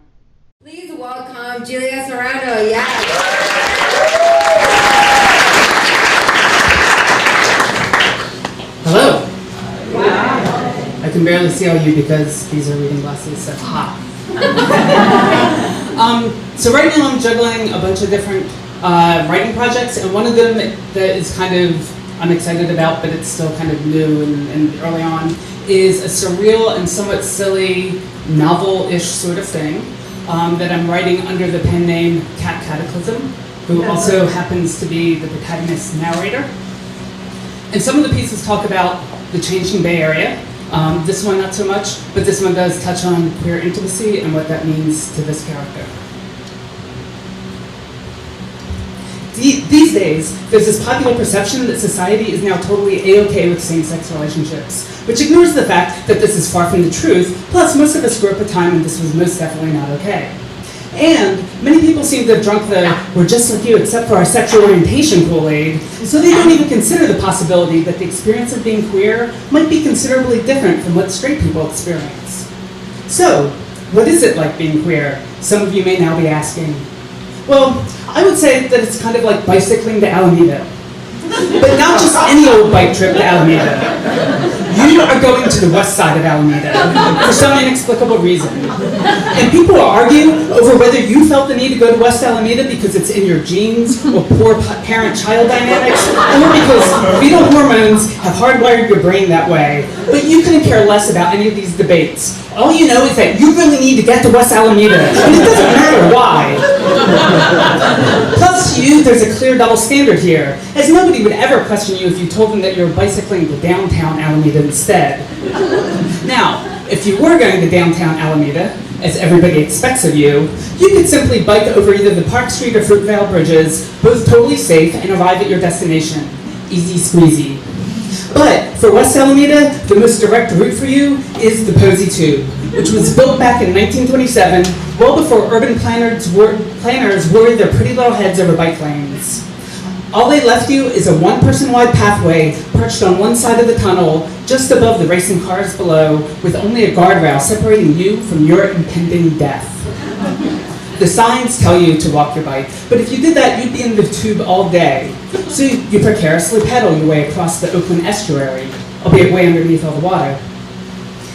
Please welcome Julia Serrano. Yes. Hello. Wow. I can barely see all you because these are reading glasses. So so right now I'm juggling a bunch of different writing projects, and one of them that is kind of I'm excited about, but it's still kind of new and early on, is a surreal and somewhat silly novel-ish sort of thing that I'm writing under the pen name Cat Cataclysm, who also happens to be the protagonist narrator. And some of the pieces talk about the changing Bay Area. This one not so much, but this one does touch on queer intimacy and what that means to this character. These days, there's this popular perception that society is now totally A-okay with same-sex relationships, which ignores the fact that this is far from the truth, plus most of us grew up at a time when this was most definitely not okay. And many people seem to have drunk the "we're just like you except for our sexual orientation" Kool-Aid, so they don't even consider the possibility that the experience of being queer might be considerably different from what straight people experience. So, what is it like being queer? Some of you may now be asking. Well, I would say that it's kind of like bicycling to Alameda. But not just any old bike trip to Alameda. You are going to the west side of Alameda for some inexplicable reason. And people will argue over whether you felt the need to go to West Alameda because it's in your genes, or poor parent-child dynamics, or because fetal hormones have hardwired your brain that way. But you couldn't care less about any of these debates. All you know is that you really need to get to West Alameda, and it doesn't matter why. Plus, to you, there's a clear double standard here, as nobody would ever question you if you told them that you were bicycling to downtown Alameda instead. Now, if you were going to downtown Alameda, as everybody expects of you, you could simply bike over either the Park Street or Fruitvale bridges, both totally safe, and arrive at your destination. Easy squeezy. But for West Alameda, the most direct route for you is the Posey Tube, which was built back in 1927, well before urban planners worried their pretty little heads over bike lanes. All they left you is a one-person wide pathway perched on one side of the tunnel, just above the racing cars below, with only a guardrail separating you from your impending death. The signs tell you to walk your bike, but if you did that, you'd be in the tube all day. So you precariously pedal your way across the Oakland estuary, albeit way underneath all the water.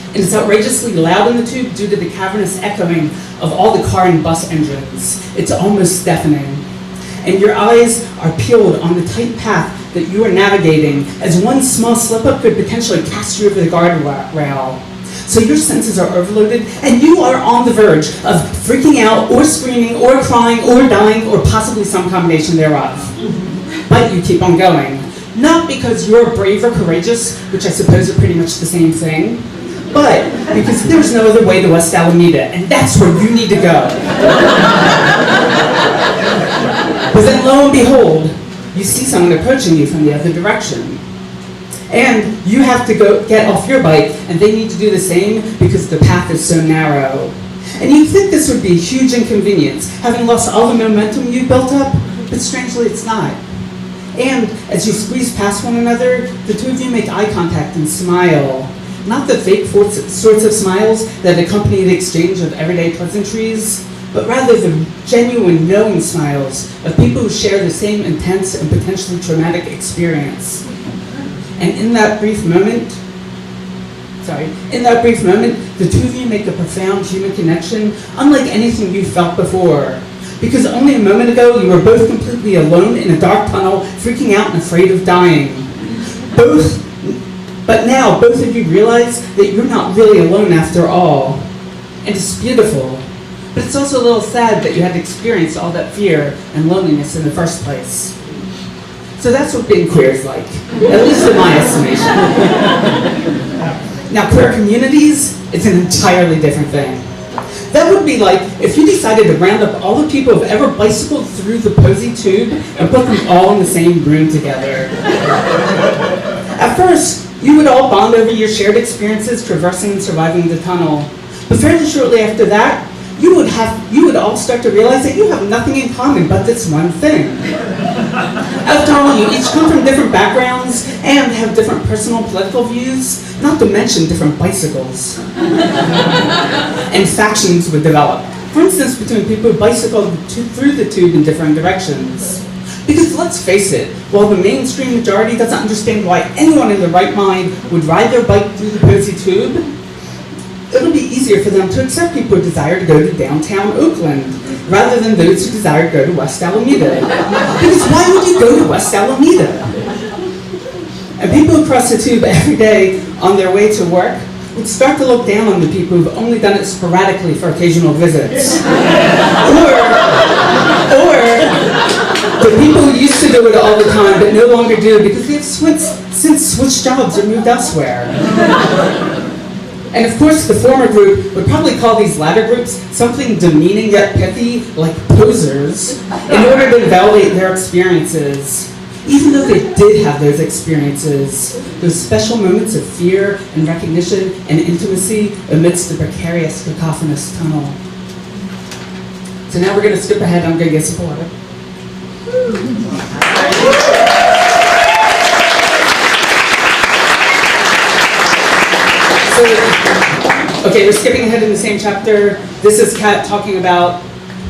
And it's outrageously loud in the tube due to the cavernous echoing of all the car and bus engines. It's almost deafening. And your eyes are peeled on the tight path that you are navigating, as one small slip-up could potentially cast you over the guardrail. So your senses are overloaded, and you are on the verge of freaking out, or screaming, or crying, or dying, or possibly some combination thereof. But you keep on going. Not because you're brave or courageous, which I suppose are pretty much the same thing, but because there's no other way to West Alameda, and that's where you need to go. But then lo and behold, you see someone approaching you from the other direction. And you have to go get off your bike, and they need to do the same because the path is so narrow. And you'd think this would be a huge inconvenience, having lost all the momentum you built up, but strangely it's not. And as you squeeze past one another, the two of you make eye contact and smile. Not the fake sorts of smiles that accompany the exchange of everyday pleasantries, but rather the genuine knowing smiles of people who share the same intense and potentially traumatic experience. And in that brief moment, the two of you make a profound human connection, unlike anything you've felt before. Because only a moment ago, you were both completely alone in a dark tunnel, freaking out and afraid of dying. But now, both of you realize that you're not really alone after all. And it's beautiful. But it's also a little sad that you had to experience all that fear and loneliness in the first place. So that's what being queer is like, at least in my estimation. Now, queer communities, it's an entirely different thing. That would be like if you decided to round up all the people who've ever bicycled through the Posey Tube and put them all in the same room together. At first, you would all bond over your shared experiences traversing and surviving the tunnel. But fairly shortly after that, you would all start to realize that you have nothing in common but this one thing. After all, you each come from different backgrounds and have different personal political views, not to mention different bicycles. And factions would develop. For instance, between people who bicycle through the tube in different directions. Because let's face it, while the mainstream majority doesn't understand why anyone in their right mind would ride their bike through the Posey Tube, it'll be easier for them to accept people who desire to go to downtown Oakland, rather than those who desire to go to West Alameda. Because why would you go to West Alameda? And people who cross the tube every day on their way to work would start to look down on the people who've only done it sporadically for occasional visits. Or the people who used to do it all the time but no longer do because they have since switched jobs or moved elsewhere. And of course, the former group would probably call these latter groups something demeaning yet pithy, like posers, in order to validate their experiences. Even though they did have those experiences, those special moments of fear and recognition and intimacy amidst the precarious, cacophonous tunnel. So now we're going to skip ahead. I'm going to get some water. So, okay, we're skipping ahead in the same chapter. This is Kat talking about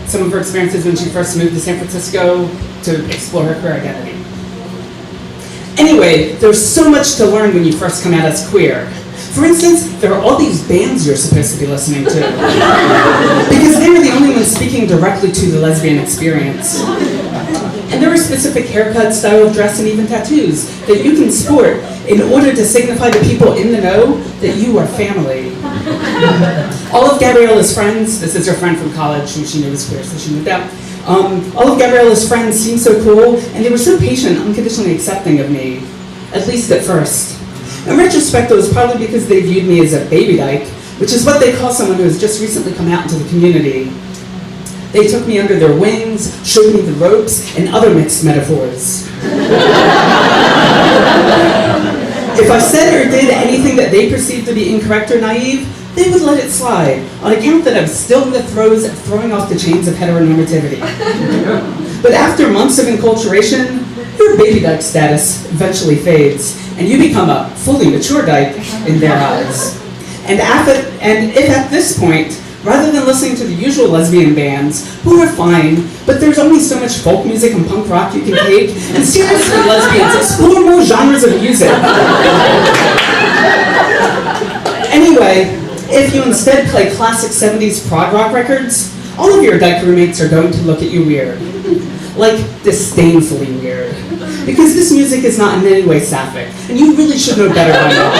some of her experiences when she first moved to San Francisco to explore her queer identity. Anyway, there's so much to learn when you first come out as queer. For instance, there are all these bands you're supposed to be listening to. Because they were the only ones speaking directly to the lesbian experience. And there are specific haircuts, style of dress, and even tattoos that you can sport in order to signify to people in the know that you are family. All of Gabriella's friends, this is her friend from college who she knew was queer, so she moved out. All of Gabriella's friends seemed so cool, and they were so patient, unconditionally accepting of me, at least at first. In retrospect, it was probably because they viewed me as a baby dyke, which is what they call someone who has just recently come out into the community. They took me under their wings, showed me the ropes, and other mixed metaphors. If I said or did anything that they perceived to be incorrect or naive, they would let it slide, on account that I was still in the throes of throwing off the chains of heteronormativity. But after months of enculturation, your baby dyke status eventually fades, and you become a fully mature dyke in their eyes. And if at this point, rather than listening to the usual lesbian bands, who are fine, but there's only so much folk music and punk rock you can take, and seriously, lesbians, explore more genres of music. Anyway, if you instead play classic 70s prog rock records, all of your dyke roommates are going to look at you weird. Like, disdainfully weird. Because this music is not in any way sapphic, and you really should know better by now.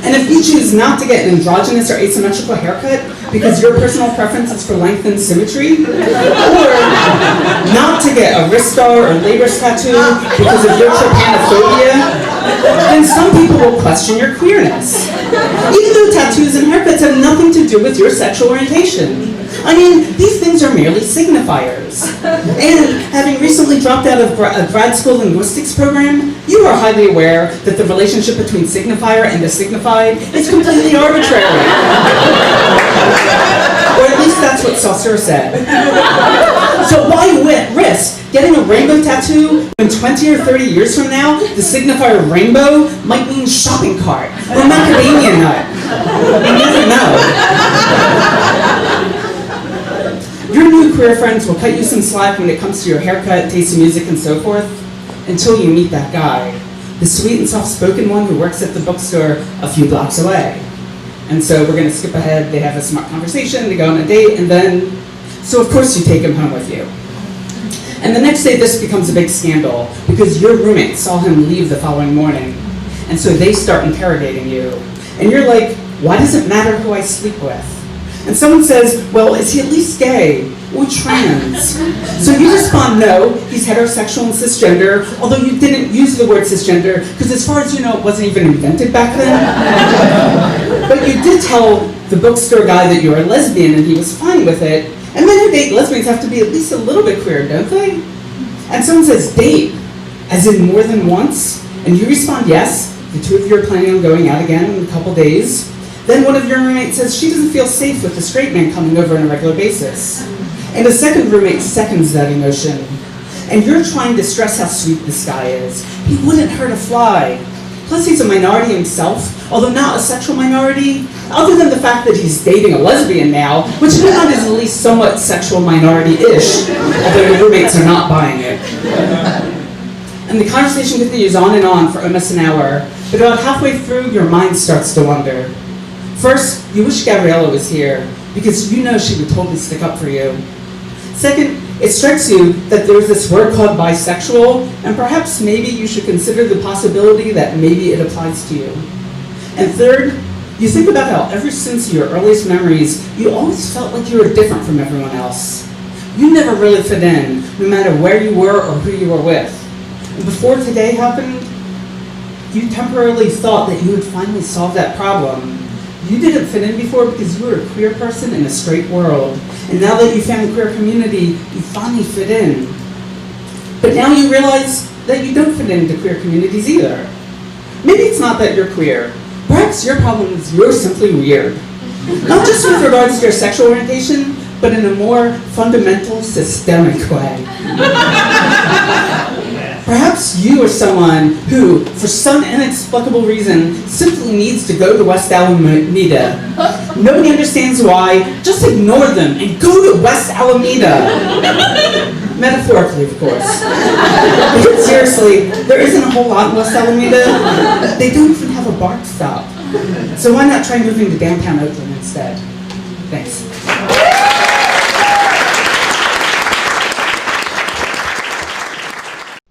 And if you choose not to get an androgynous or asymmetrical haircut because your personal preference is for length and symmetry, or not to get a wrist star or labrist tattoo because of your trypanophobia, then some people will question your queerness. Even though tattoos and haircuts have nothing to do with your sexual orientation. I mean, these things are merely signifiers. And having recently dropped out of a grad school linguistics program, you are highly aware that the relationship between signifier and the signified is completely arbitrary. Or at least that's what Saussure said. So why risk getting a rainbow tattoo when 20 or 30 years from now, the signifier rainbow might mean shopping cart or macadamia nut? You never know. Your new queer friends will cut you some slack when it comes to your haircut, taste of music, and so forth, until you meet that guy, the sweet and soft-spoken one who works at the bookstore a few blocks away. And so we're going to skip ahead. They have a smart conversation, they go on a date, and then, so of course you take him home with you. And the next day this becomes a big scandal, because your roommate saw him leave the following morning, and so they start interrogating you. And you're like, why does it matter who I sleep with? And someone says, well, is he at least gay or trans? So you respond, no, he's heterosexual and cisgender, although you didn't use the word cisgender, because as far as you know, it wasn't even invented back then. But you did tell the bookstore guy that you were a lesbian, and he was fine with it. And men who date lesbians have to be at least a little bit queer, don't they? And someone says, date, as in more than once? And you respond, yes, the two of you are planning on going out again in a couple days. Then one of your roommates says she doesn't feel safe with a straight man coming over on a regular basis. And a second roommate seconds that emotion. And you're trying to stress how sweet this guy is. He wouldn't hurt a fly. Plus he's a minority himself, although not a sexual minority, other than the fact that he's dating a lesbian now, which is at least somewhat sexual minority-ish, although your roommates are not buying it. And the conversation continues on and on for almost an hour, but about halfway through, your mind starts to wander. First, you wish Gabriella was here, because you know she would totally stick up for you. Second, it strikes you that there's this word called bisexual, and perhaps maybe you should consider the possibility that maybe it applies to you. And third, you think about how ever since your earliest memories, you always felt like you were different from everyone else. You never really fit in, no matter where you were or who you were with. And before today happened, You temporarily thought that you would finally solve that problem. You didn't fit in before because you were a queer person in a straight world. And now that you found the queer community, you finally fit in. But now you realize that you don't fit into queer communities either. Maybe it's not that you're queer. Perhaps your problem is you're simply weird. Not just with regards to your sexual orientation, but in a more fundamental, systemic way. Perhaps you are someone who, for some inexplicable reason, simply needs to go to West Alameda. Nobody understands why. Just ignore them and go to West Alameda. Metaphorically, of course. But seriously, there isn't a whole lot in West Alameda. They don't even have a BART stop. So why not try moving to downtown Oakland instead? Thanks.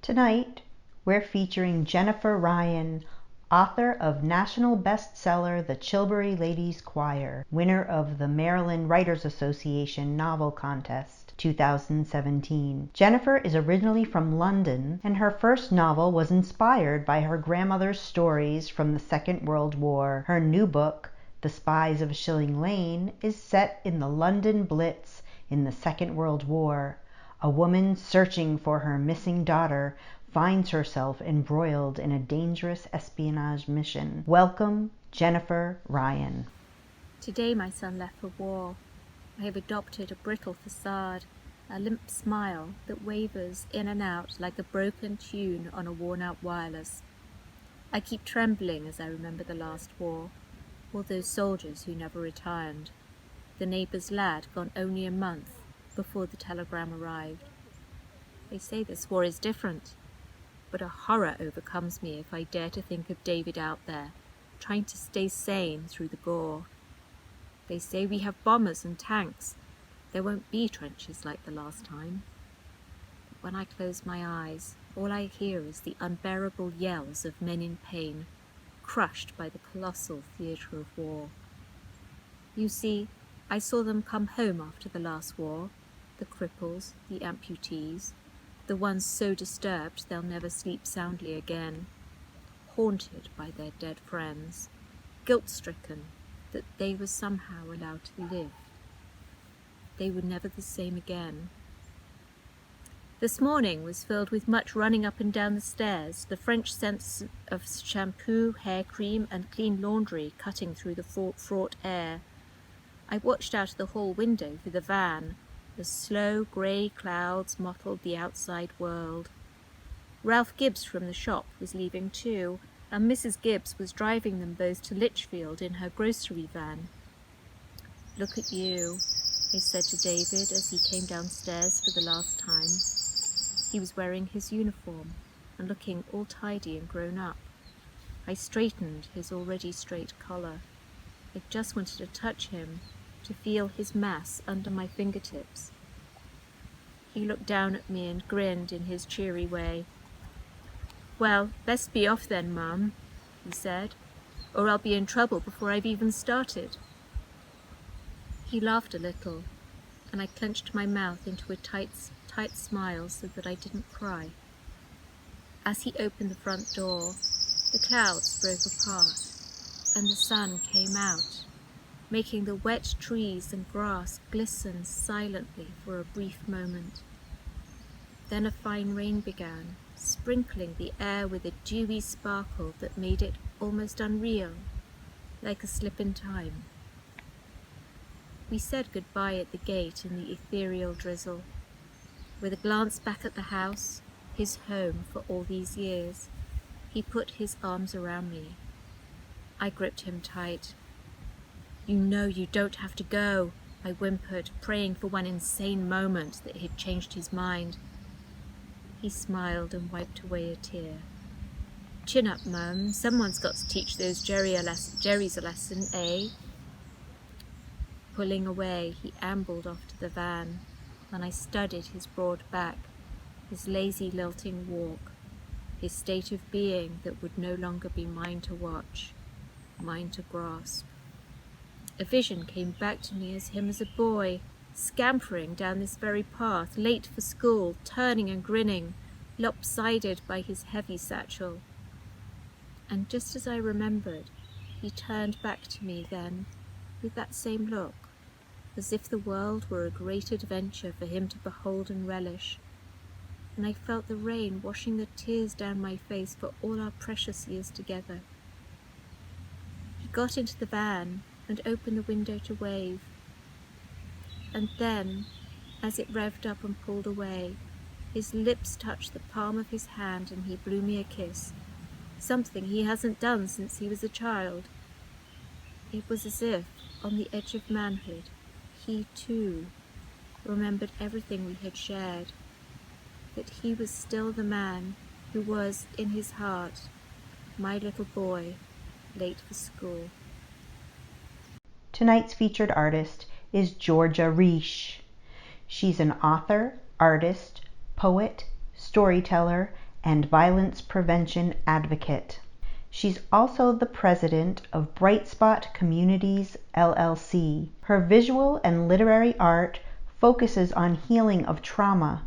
Tonight, we're featuring Jennifer Ryan, author of national bestseller The Chilbury Ladies Choir, winner of the Maryland Writers Association Novel Contest 2017. Jennifer is originally from London, and her first novel was inspired by her grandmother's stories from the Second World War. Her new book, The Spies of Shilling Lane, is set in the London Blitz in the Second World War. A woman searching for her missing daughter finds herself embroiled in a dangerous espionage mission. Welcome, Jennifer Ryan. Today my son left for war. I have adopted a brittle facade, a limp smile that wavers in and out like a broken tune on a worn-out wireless. I keep trembling as I remember the last war, all those soldiers who never returned, the neighbour's lad gone only a month before the telegram arrived. They say this war is different, but a horror overcomes me if I dare to think of David out there, trying to stay sane through the gore. They say we have bombers and tanks. There won't be trenches like the last time. But when I close my eyes, all I hear is the unbearable yells of men in pain, crushed by the colossal theatre of war. You see, I saw them come home after the last war, the cripples, the amputees, the ones so disturbed they'll never sleep soundly again, haunted by their dead friends, guilt-stricken that they were somehow allowed to live. They were never the same again. This morning was filled with much running up and down the stairs, the French scents of shampoo, hair cream, and clean laundry cutting through the fraught air. I watched out of the hall window for the van. The slow grey clouds mottled the outside world. Ralph Gibbs from the shop was leaving too, and Mrs. Gibbs was driving them both to Lichfield in her grocery van. "Look at you," I said to David as he came downstairs for the last time. He was wearing his uniform and looking all tidy and grown up. I straightened his already straight collar. I just wanted to touch him, to feel his mass under my fingertips. He looked down at me and grinned in his cheery way. "Well, best be off then, Mum," he said, "or I'll be in trouble before I've even started." He laughed a little, and I clenched my mouth into a tight smile so that I didn't cry. As he opened the front door, the clouds broke apart, and the sun came out, making the wet trees and grass glisten silently for a brief moment. Then a fine rain began, sprinkling the air with a dewy sparkle that made it almost unreal, like a slip in time. We said goodbye at the gate in the ethereal drizzle. With a glance back at the house, his home for all these years, he put his arms around me. I gripped him tight. "You know you don't have to go," I whimpered, praying for one insane moment that he'd changed his mind. He smiled and wiped away a tear. "Chin up, Mum. Someone's got to teach those Jerrys a lesson, eh?" Pulling away, he ambled off to the van, and I studied his broad back, his lazy lilting walk, his state of being that would no longer be mine to watch, mine to grasp. A vision came back to me as him as a boy, scampering down this very path, late for school, turning and grinning, lopsided by his heavy satchel. And just as I remembered, he turned back to me then with that same look, as if the world were a great adventure for him to behold and relish, and I felt the rain washing the tears down my face for all our precious years together. He got into the van and opened the window to wave, and then, as it revved up and pulled away, his lips touched the palm of his hand and he blew me a kiss, something he hasn't done since he was a child. It was as if, on the edge of manhood, he too remembered everything we had shared, that he was still the man who was, in his heart, my little boy, late for school. Tonight's featured artist is Georgia Reish. She's an author, artist, poet, storyteller, and violence prevention advocate. She's also the president of Bright Spot Communities, LLC. Her visual and literary art focuses on healing of trauma,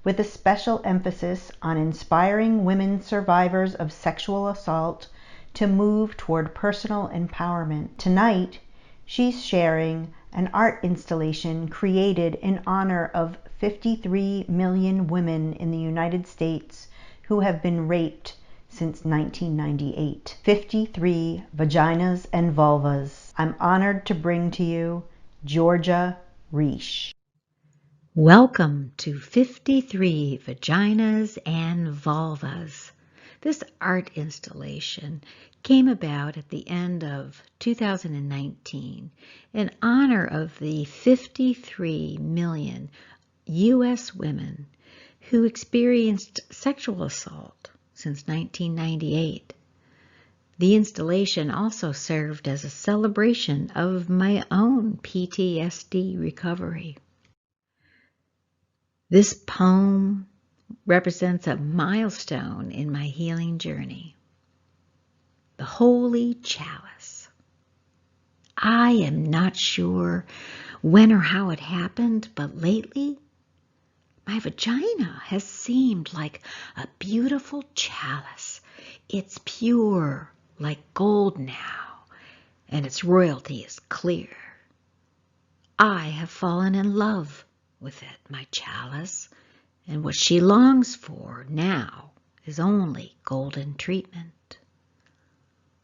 with a special emphasis on inspiring women survivors of sexual assault to move toward personal empowerment. Tonight, she's sharing an art installation created in honor of 53 million women in the United States who have been raped since 1998. 53 vaginas and vulvas. I'm honored to bring to you Georgia Reish. Welcome to 53 Vaginas and Vulvas. This art installation came about at the end of 2019 in honor of the 53 million U.S. women who experienced sexual assault since 1998. The installation also served as a celebration of my own PTSD recovery. This poem represents a milestone in my healing journey. The Holy Chalice. I am not sure when or how it happened, but lately my vagina has seemed like a beautiful chalice. It's pure like gold now, and its royalty is clear. I have fallen in love with it, my chalice, and what she longs for now is only golden treatment.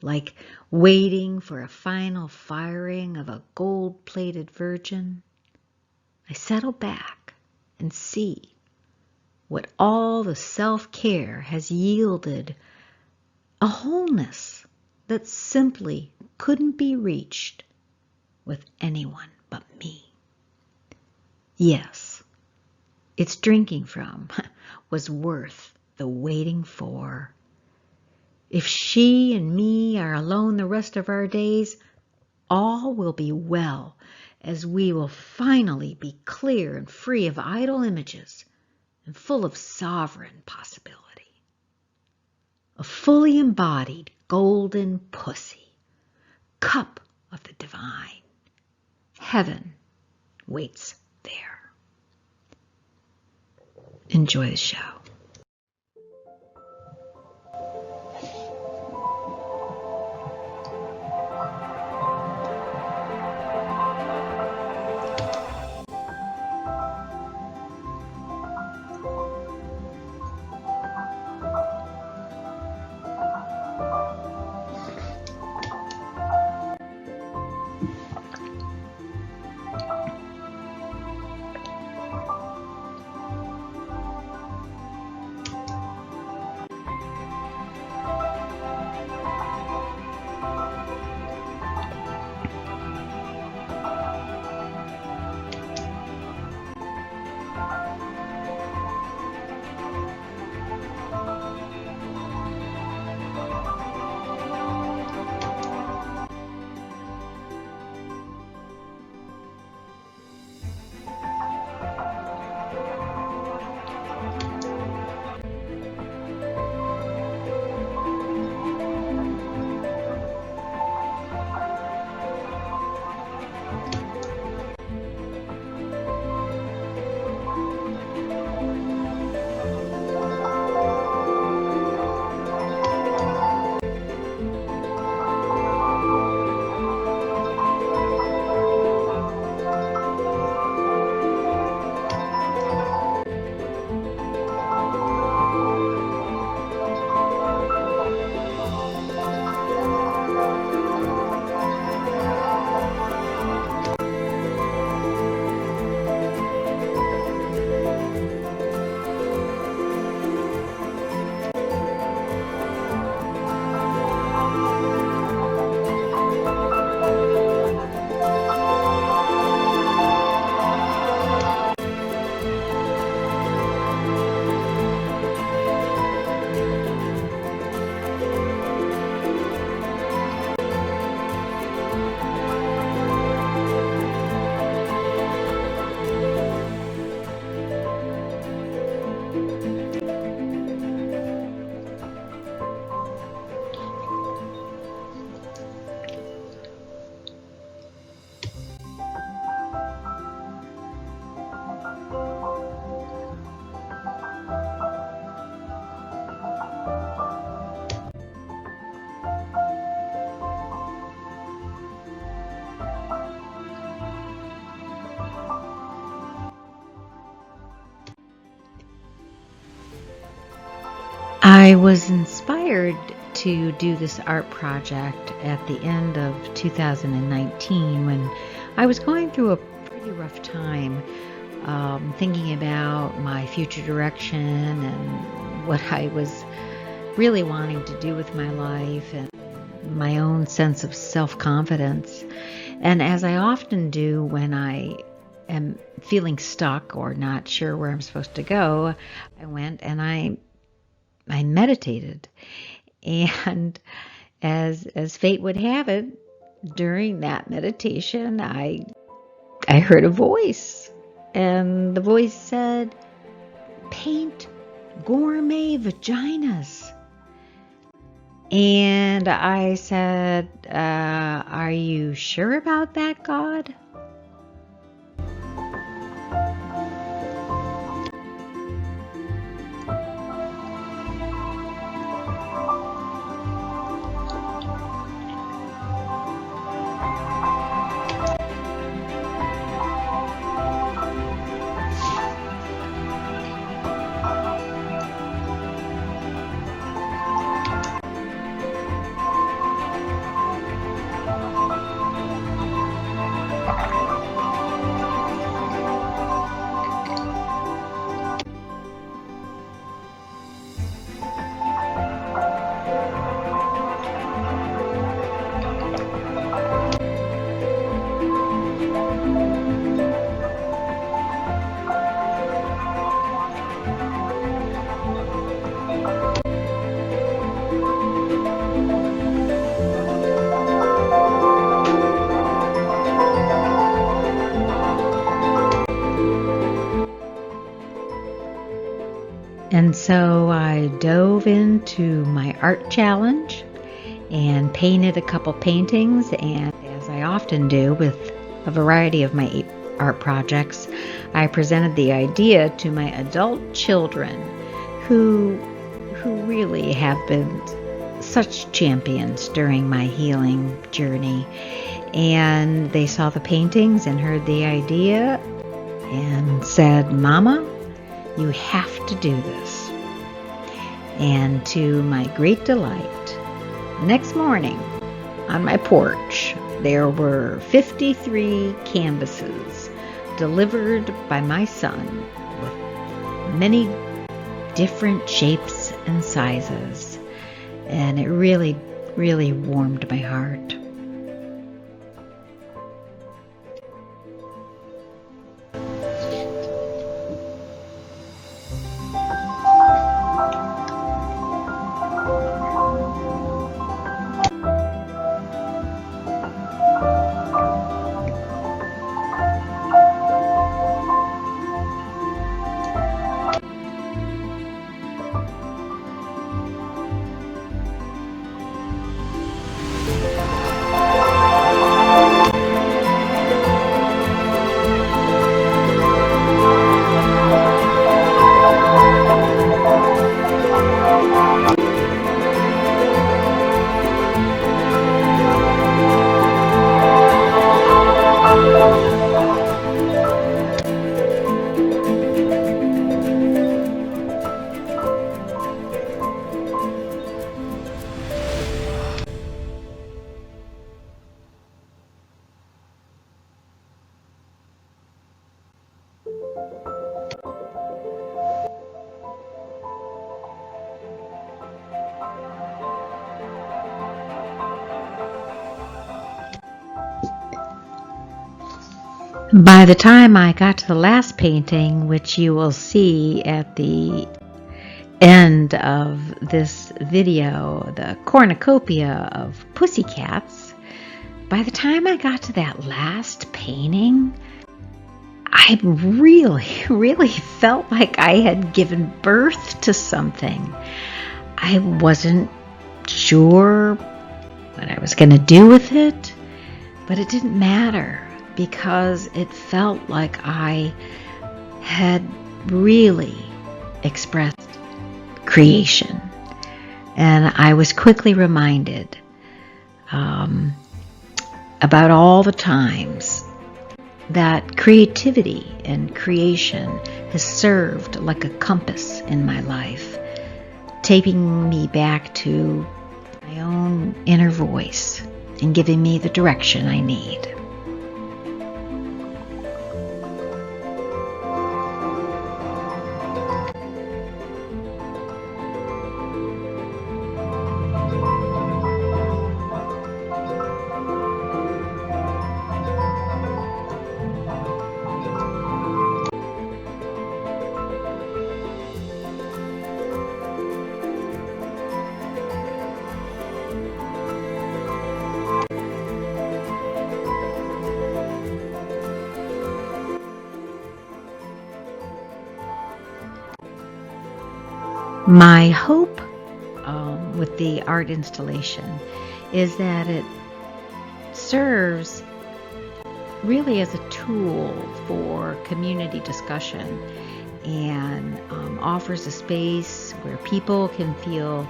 Like waiting for a final firing of a gold-plated virgin, I settle back and see what all the self-care has yielded, a wholeness that simply couldn't be reached with anyone but me. Yes, its drinking from was worth the waiting for. If she and me are alone the rest of our days, all will be well, as we will finally be clear and free of idle images and full of sovereign possibility. A fully embodied golden pussy, cup of the divine. Heaven waits there. Enjoy the show. I was inspired to do this art project at the end of 2019 when I was going through a pretty rough time, thinking about my future direction and what I was really wanting to do with my life and my own sense of self-confidence. And as I often do when I am feeling stuck or not sure where I'm supposed to go, I went and I meditated. And as fate would have it, during that meditation, I heard a voice. And the voice said, "Paint gourmet vaginas." And I said, are you sure about that, God? And so I dove into my art challenge and painted a couple paintings, and as I often do with a variety of my art projects, I presented the idea to my adult children who really have been such champions during my healing journey. And they saw the paintings and heard the idea and said, "Mama, you have to do this." And to my great delight, next morning on my porch, there were 53 canvases delivered by my son with many different shapes and sizes. And it really, really warmed my heart. By the time I got to the last painting, which you will see at the end of this video, the cornucopia of pussycats, by the time I got to that last painting, I really felt like I had given birth to something. I wasn't sure what I was going to do with it, but it didn't matter, because it felt like I had really expressed creation. And I was quickly reminded about all the times that creativity and creation has served like a compass in my life, taking me back to my own inner voice and giving me the direction I need. My hope with the art installation is that it serves really as a tool for community discussion and offers a space where people can feel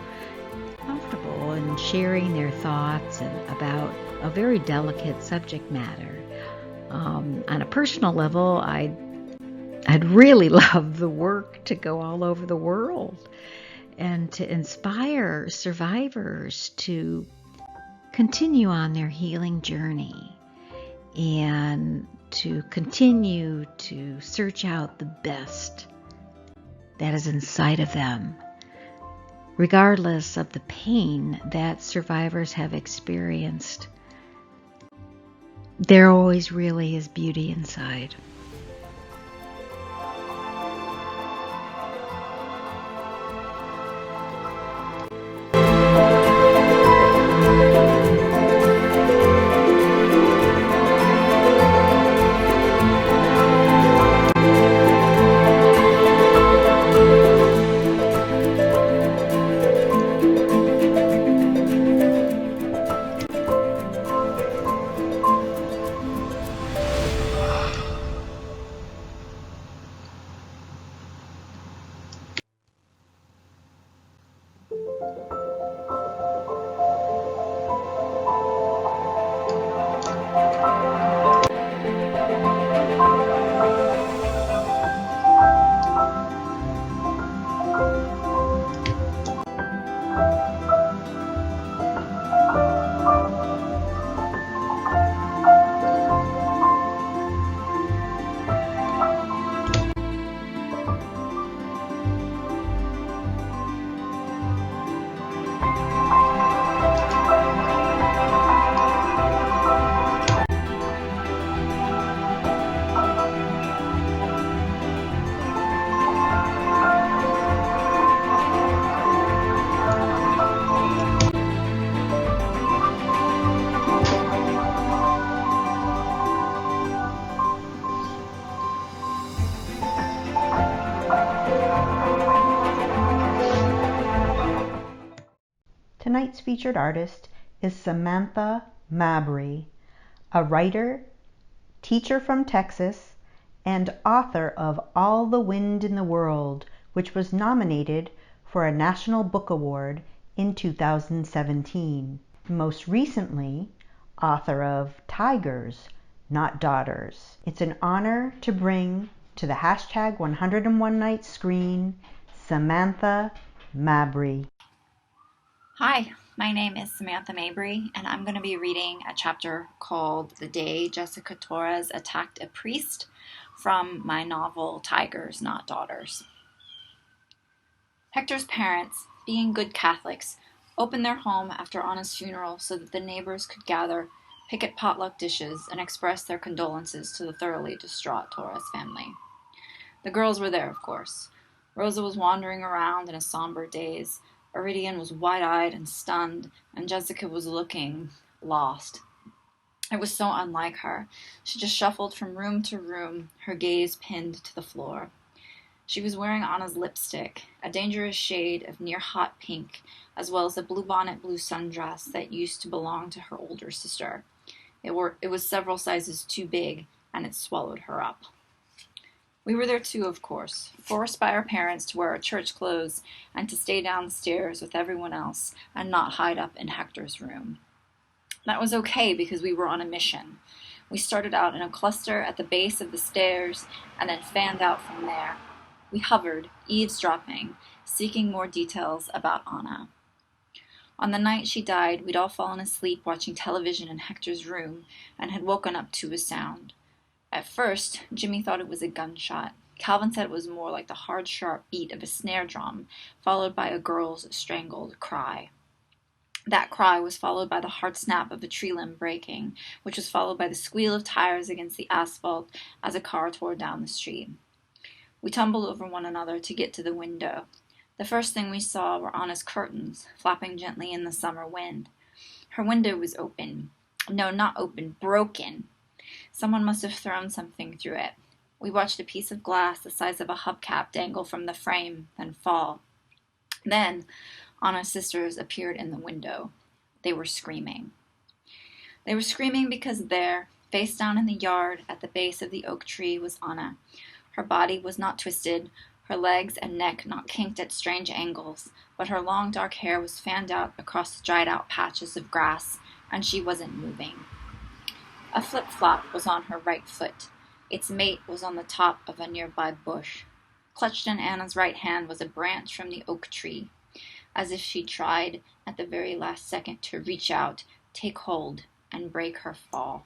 comfortable in sharing their thoughts and about a very delicate subject matter. On a personal level, I'd really love the work to go all over the world and to inspire survivors to continue on their healing journey and to continue to search out the best that is inside of them, regardless of the pain that survivors have experienced. There always really is beauty inside. Tonight's featured artist is Samantha Mabry, a writer, teacher from Texas, and author of All the Wind in the World, which was nominated for a National Book Award in 2017. Most recently, author of Tigers, Not Daughters. It's an honor to bring to the hashtag 101 Nights screen, Samantha Mabry. Hi, my name is Samantha Mabry, and I'm going to be reading a chapter called The Day Jessica Torres Attacked a Priest from my novel Tigers, Not Daughters. Hector's parents, being good Catholics, opened their home after Anna's funeral so that the neighbors could gather, pick at potluck dishes, and express their condolences to the thoroughly distraught Torres family. The girls were there, of course. Rosa was wandering around in a somber daze. Iridian was wide-eyed and stunned, and Jessica was looking lost. It was so unlike her. She just shuffled from room to room, her gaze pinned to the floor. She was wearing Anna's lipstick, a dangerous shade of near-hot pink, as well as a bluebonnet blue sundress that used to belong to her older sister. It was several sizes too big, and it swallowed her up. We were there too, of course, forced by our parents to wear our church clothes and to stay downstairs with everyone else and not hide up in Hector's room. That was okay because we were on a mission. We started out in a cluster at the base of the stairs and then fanned out from there. We hovered, eavesdropping, seeking more details about Anna. On the night she died, we'd all fallen asleep watching television in Hector's room and had woken up to a sound. At first, Jimmy thought it was a gunshot. Calvin said it was more like the hard, sharp beat of a snare drum, followed by a girl's strangled cry. That cry was followed by the hard snap of a tree limb breaking, which was followed by the squeal of tires against the asphalt as a car tore down the street. We tumbled over one another to get to the window. The first thing we saw were Anna's curtains, flapping gently in the summer wind. Her window was open. No, not open, broken. Someone must have thrown something through it. We watched a piece of glass the size of a hubcap dangle from the frame, then fall. Then, Anna's sisters appeared in the window. They were screaming. They were screaming because there, face down in the yard at the base of the oak tree, was Anna. Her body was not twisted, her legs and neck not kinked at strange angles, but her long dark hair was fanned out across the dried-out patches of grass, and she wasn't moving. A flip-flop was on her right foot. Its mate was on the top of a nearby bush. Clutched in Anna's right hand was a branch from the oak tree, as if she tried at the very last second to reach out, take hold, and break her fall.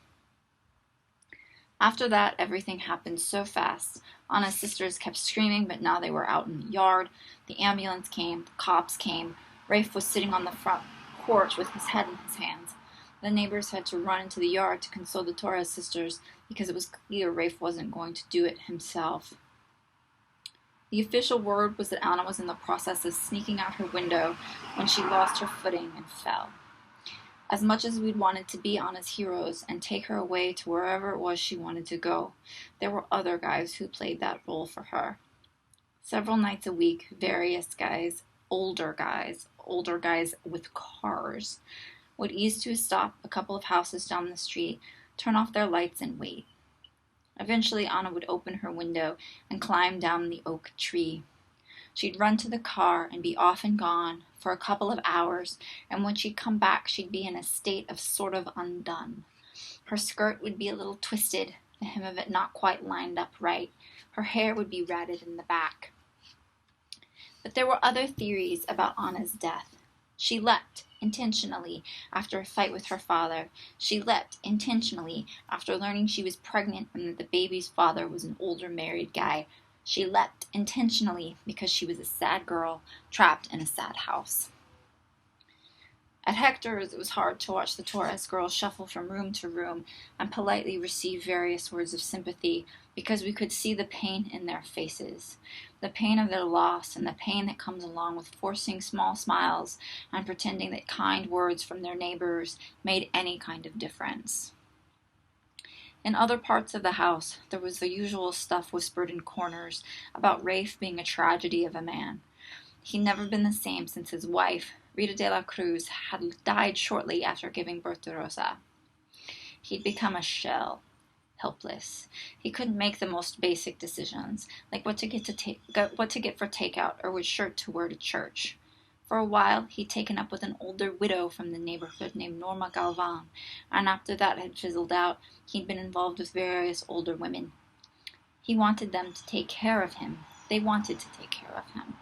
After that, everything happened so fast. Anna's sisters kept screaming, but now they were out in the yard. The ambulance came, the cops came. Rafe was sitting on the front porch with his head in his hands. The neighbors had to run into the yard to console the Torres sisters because it was clear Rafe wasn't going to do it himself. The official word was that Anna was in the process of sneaking out her window when she lost her footing and fell. As much as we'd wanted to be Anna's heroes and take her away to wherever it was she wanted to go, there were other guys who played that role for her. Several nights a week, various guys, older guys with cars, would ease to a stop a couple of houses down the street, turn off their lights, and wait. Eventually, Anna would open her window and climb down the oak tree. She'd run to the car and be off and gone for a couple of hours, and when she'd come back, she'd be in a state of sort of undone. Her skirt would be a little twisted, the hem of it not quite lined up right. Her hair would be ratted in the back. But there were other theories about Anna's death. She leapt intentionally after a fight with her father. She leapt intentionally after learning she was pregnant and that the baby's father was an older married guy. She leapt intentionally because she was a sad girl trapped in a sad house. At Hector's, it was hard to watch the Torres girls shuffle from room to room and politely receive various words of sympathy because we could see the pain in their faces, the pain of their loss and the pain that comes along with forcing small smiles and pretending that kind words from their neighbors made any kind of difference. In other parts of the house, there was the usual stuff whispered in corners about Rafe being a tragedy of a man. He'd never been the same since his wife, Rita de la Cruz, had died shortly after giving birth to Rosa. He'd become a shell, helpless. He couldn't make the most basic decisions, like what to get for takeout or which shirt to wear to church. For a while, he'd taken up with an older widow from the neighborhood named Norma Galvan, and after that had fizzled out, he'd been involved with various older women. He wanted them to take care of him. They wanted to take care of him.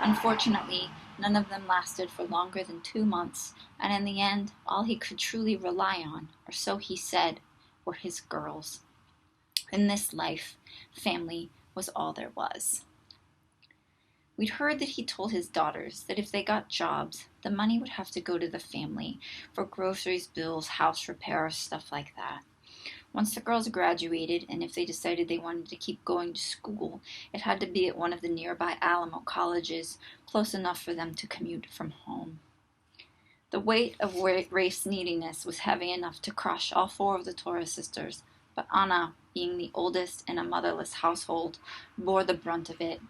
Unfortunately, none of them lasted for longer than 2 months, and in the end, all he could truly rely on, or so he said, were his girls. In this life, family was all there was. We'd heard that he told his daughters that if they got jobs, the money would have to go to the family for groceries, bills, house repairs, stuff like that. Once the girls graduated, and if they decided they wanted to keep going to school, it had to be at one of the nearby Alamo colleges, close enough for them to commute from home. The weight of Rafe's neediness was heavy enough to crush all 4 of the Torres sisters, but Anna, being the oldest in a motherless household, bore the brunt of it.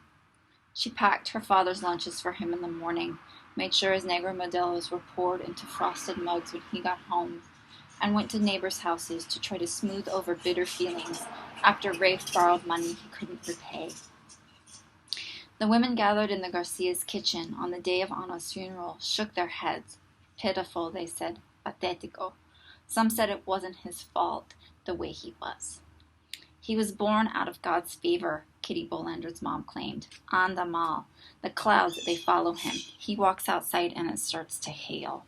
She packed her father's lunches for him in the morning, made sure his Negro Modelos were poured into frosted mugs when he got home, and went to neighbors' houses to try to smooth over bitter feelings after Rafe borrowed money he couldn't repay. The women gathered in the Garcia's kitchen on the day of Anna's funeral shook their heads. Pitiful, they said. Patético. Some said it wasn't his fault, the way he was. He was born out of God's favor, Kitty Bolander's mom claimed. On the mall. The clouds, they follow him. He walks outside and it starts to hail.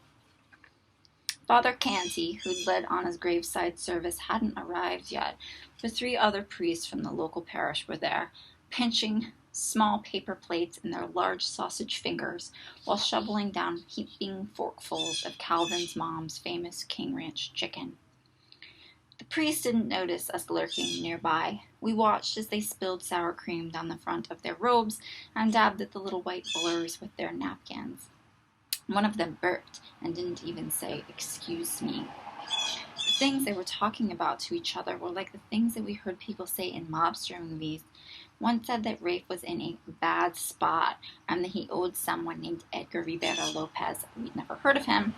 Father Canty, who'd led Anna's graveside service, hadn't arrived yet. The 3 other priests from the local parish were there, pinching small paper plates in their large sausage fingers while shoveling down heaping forkfuls of Calvin's mom's famous King Ranch chicken. The priests didn't notice us lurking nearby. We watched as they spilled sour cream down the front of their robes and dabbed at the little white blurs with their napkins. One of them burped and didn't even say, "Excuse me." The things they were talking about to each other were like the things that we heard people say in mobster movies. One said that Rafe was in a bad spot and that he owed someone named Edgar Rivera Lopez, we'd never heard of him,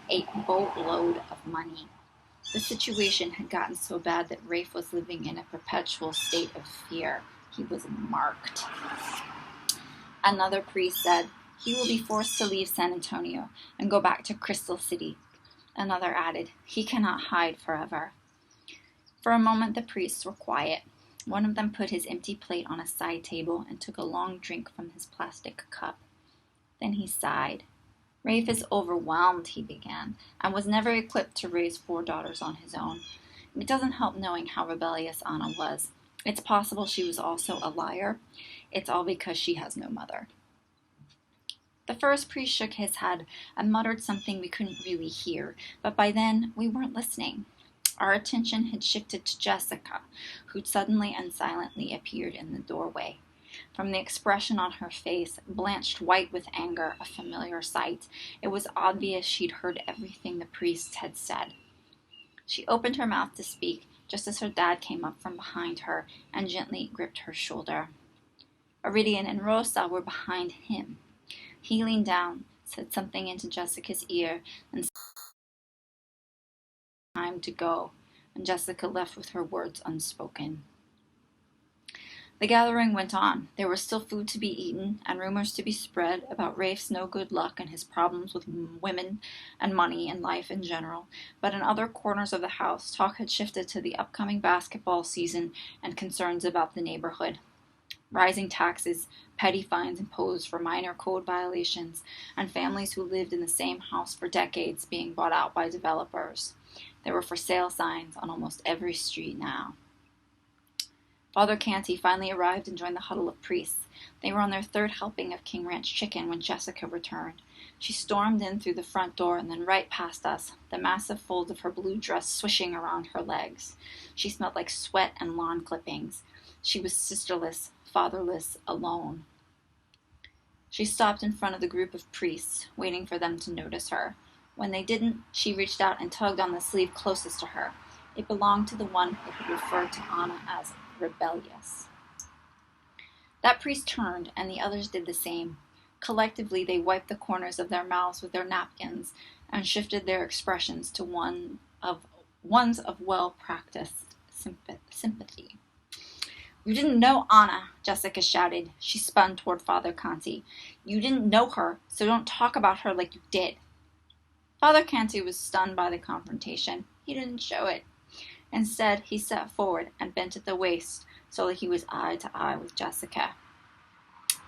a boatload of money. The situation had gotten so bad that Rafe was living in a perpetual state of fear. He was marked. Another priest said, "He will be forced to leave San Antonio and go back to Crystal City." Another added, "He cannot hide forever." For a moment the priests were quiet. One of them put his empty plate on a side table and took a long drink from his plastic cup. Then he sighed. "Rafe is overwhelmed," he began, "and was never equipped to raise 4 daughters on his own. It doesn't help knowing how rebellious Anna was. It's possible she was also a liar. It's all because she has no mother." The first priest shook his head and muttered something we couldn't really hear, but by then we weren't listening. Our attention had shifted to Jessica, who suddenly and silently appeared in the doorway. From the expression on her face, blanched white with anger, a familiar sight, it was obvious she'd heard everything the priests had said. She opened her mouth to speak, just as her dad came up from behind her and gently gripped her shoulder. Iridian and Rosa were behind him. He leaned down, said something into Jessica's ear, and said, "Time to go," and Jessica left with her words unspoken. The gathering went on. There was still food to be eaten and rumors to be spread about Rafe's no good luck and his problems with women and money and life in general. But in other corners of the house, talk had shifted to the upcoming basketball season and concerns about the neighborhood. Rising taxes, petty fines imposed for minor code violations, and families who lived in the same house for decades being bought out by developers. There were for sale signs on almost every street now. Father Canty finally arrived and joined the huddle of priests. They were on their 3rd helping of King Ranch chicken when Jessica returned. She stormed in through the front door and then right past us, the massive folds of her blue dress swishing around her legs. She smelled like sweat and lawn clippings. She was sisterless, fatherless, alone. She stopped in front of the group of priests, waiting for them to notice her. When they didn't, she reached out and tugged on the sleeve closest to her. It belonged to the one who had referred to Anna as rebellious. That priest turned, and the others did the same. Collectively, they wiped the corners of their mouths with their napkins and shifted their expressions to ones of well-practiced sympathy. "You didn't know Anna," Jessica shouted. She spun toward Father Canty. "You didn't know her, so don't talk about her like you did." Father Canty was stunned by the confrontation. He didn't show it. Instead, he sat forward and bent at the waist so that he was eye to eye with Jessica.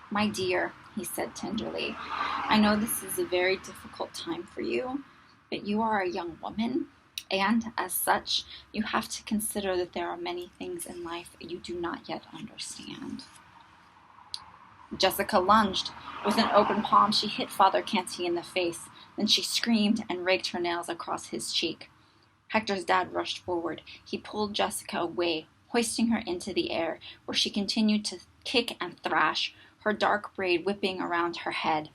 "My dear," he said tenderly, "I know this is a very difficult time for you, but you are a young woman, and as such, you have to consider that there are many things in life you do not yet understand." Jessica lunged. With an open palm, she hit Father Canty in the face. Then she screamed and raked her nails across his cheek. Hector's dad rushed forward. He pulled Jessica away, hoisting her into the air, where she continued to kick and thrash, her dark braid whipping around her head.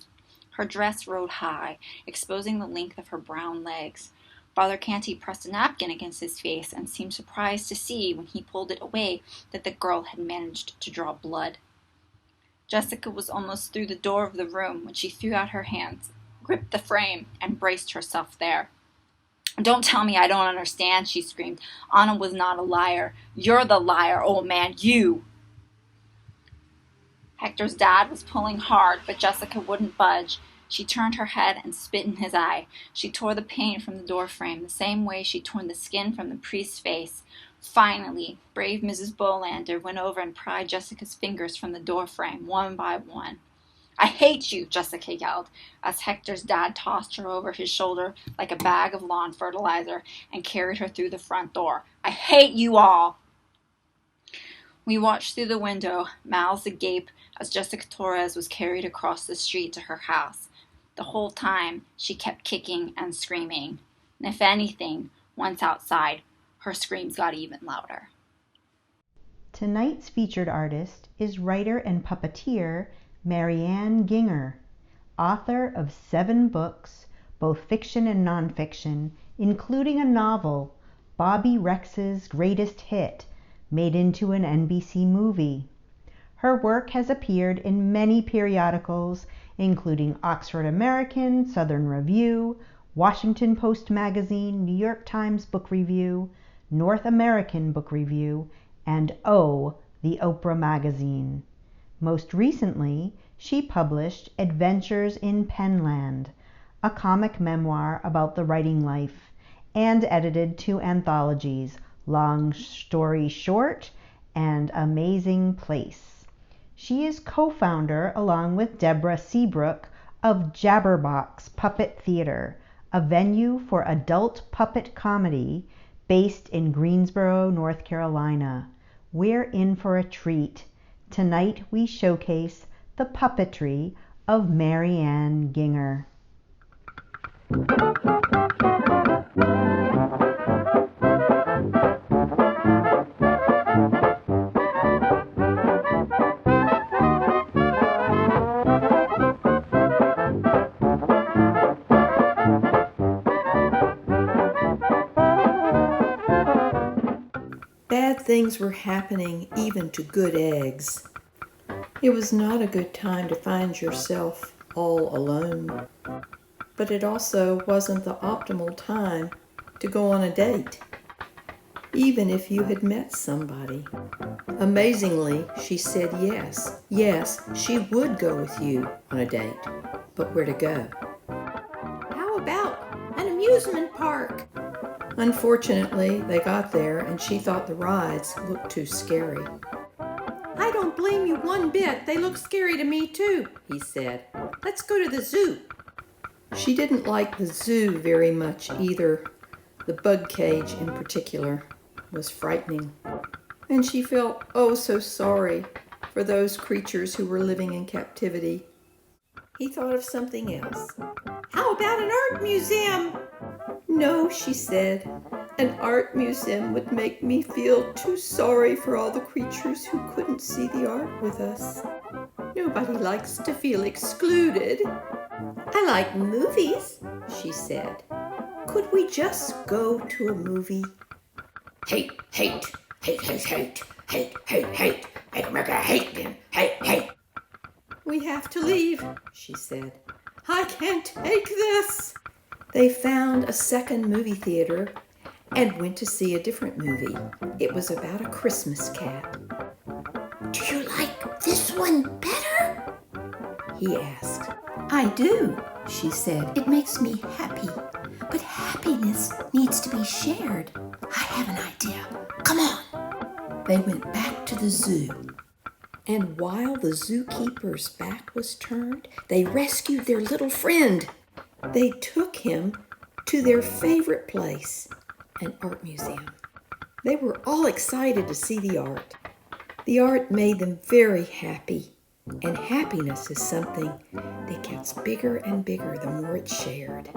Her dress rode high, exposing the length of her brown legs. Father Canty pressed a napkin against his face and seemed surprised to see, when he pulled it away, that the girl had managed to draw blood. Jessica was almost through the door of the room when she threw out her hands, gripped the frame, and braced herself there. "Don't tell me I don't understand," she screamed. "Anna was not a liar. You're the liar, old man, you!" Hector's dad was pulling hard, but Jessica wouldn't budge. She turned her head and spit in his eye. She tore the paint from the door frame the same way she'd torn the skin from the priest's face. Finally, brave Mrs. Bolander went over and pried Jessica's fingers from the doorframe one by one. "I hate you," Jessica yelled, as Hector's dad tossed her over his shoulder like a bag of lawn fertilizer and carried her through the front door. "I hate you all!" We watched through the window, mouths agape, as Jessica Torres was carried across the street to her house. The whole time, she kept kicking and screaming. And if anything, once outside, her screams got even louder. Tonight's featured artist is writer and puppeteer Marianne Ginger, author of 7 books, both fiction and nonfiction, including a novel, Bobby Rex's Greatest Hit, made into an NBC movie. Her work has appeared in many periodicals, including Oxford American, Southern Review, Washington Post Magazine, New York Times Book Review, North American Book Review, and the Oprah Magazine. Most recently, she published Adventures in Penland, a comic memoir about the writing life, and edited 2 anthologies, Long Story Short and Amazing Place. She is co-founder, along with Deborah Seabrook, of Jabberbox Puppet Theater, a venue for adult puppet comedy based in Greensboro, North Carolina. We're in for a treat. Tonight we showcase the puppetry of Marianne Ginger. Bad things were happening even to good eggs. It was not a good time to find yourself all alone, but it also wasn't the optimal time to go on a date, even if you had met somebody. Amazingly, she said yes. Yes, she would go with you on a date, but where to go? How about an amusement park? Unfortunately, they got there and she thought the rides looked too scary. I don't blame you one bit. They look scary to me too, he said. Let's go to the zoo. She didn't like the zoo very much either. The bug cage in particular was frightening. And she felt oh so sorry for those creatures who were living in captivity. He thought of something else. How about an art museum? No, she said. An art museum would make me feel too sorry for all the creatures who couldn't see the art with us. Nobody likes to feel excluded. I like movies, she said. Could we just go to a movie? Hate, hate, hate, hate, hate, hate, hate, hate, make America hate them, hate, hate. We have to leave, she said. I can't take this. They found a second movie theater and went to see a different movie. It was about a Christmas cat. Do you like this one better? He asked. I do, she said. It makes me happy. But happiness needs to be shared. I have an idea. Come on. They went back to the zoo. And while the zookeeper's back was turned, they rescued their little friend. They took him to their favorite place, an art museum. They were all excited to see the art. The art made them very happy, and happiness is something that gets bigger and bigger the more it's shared.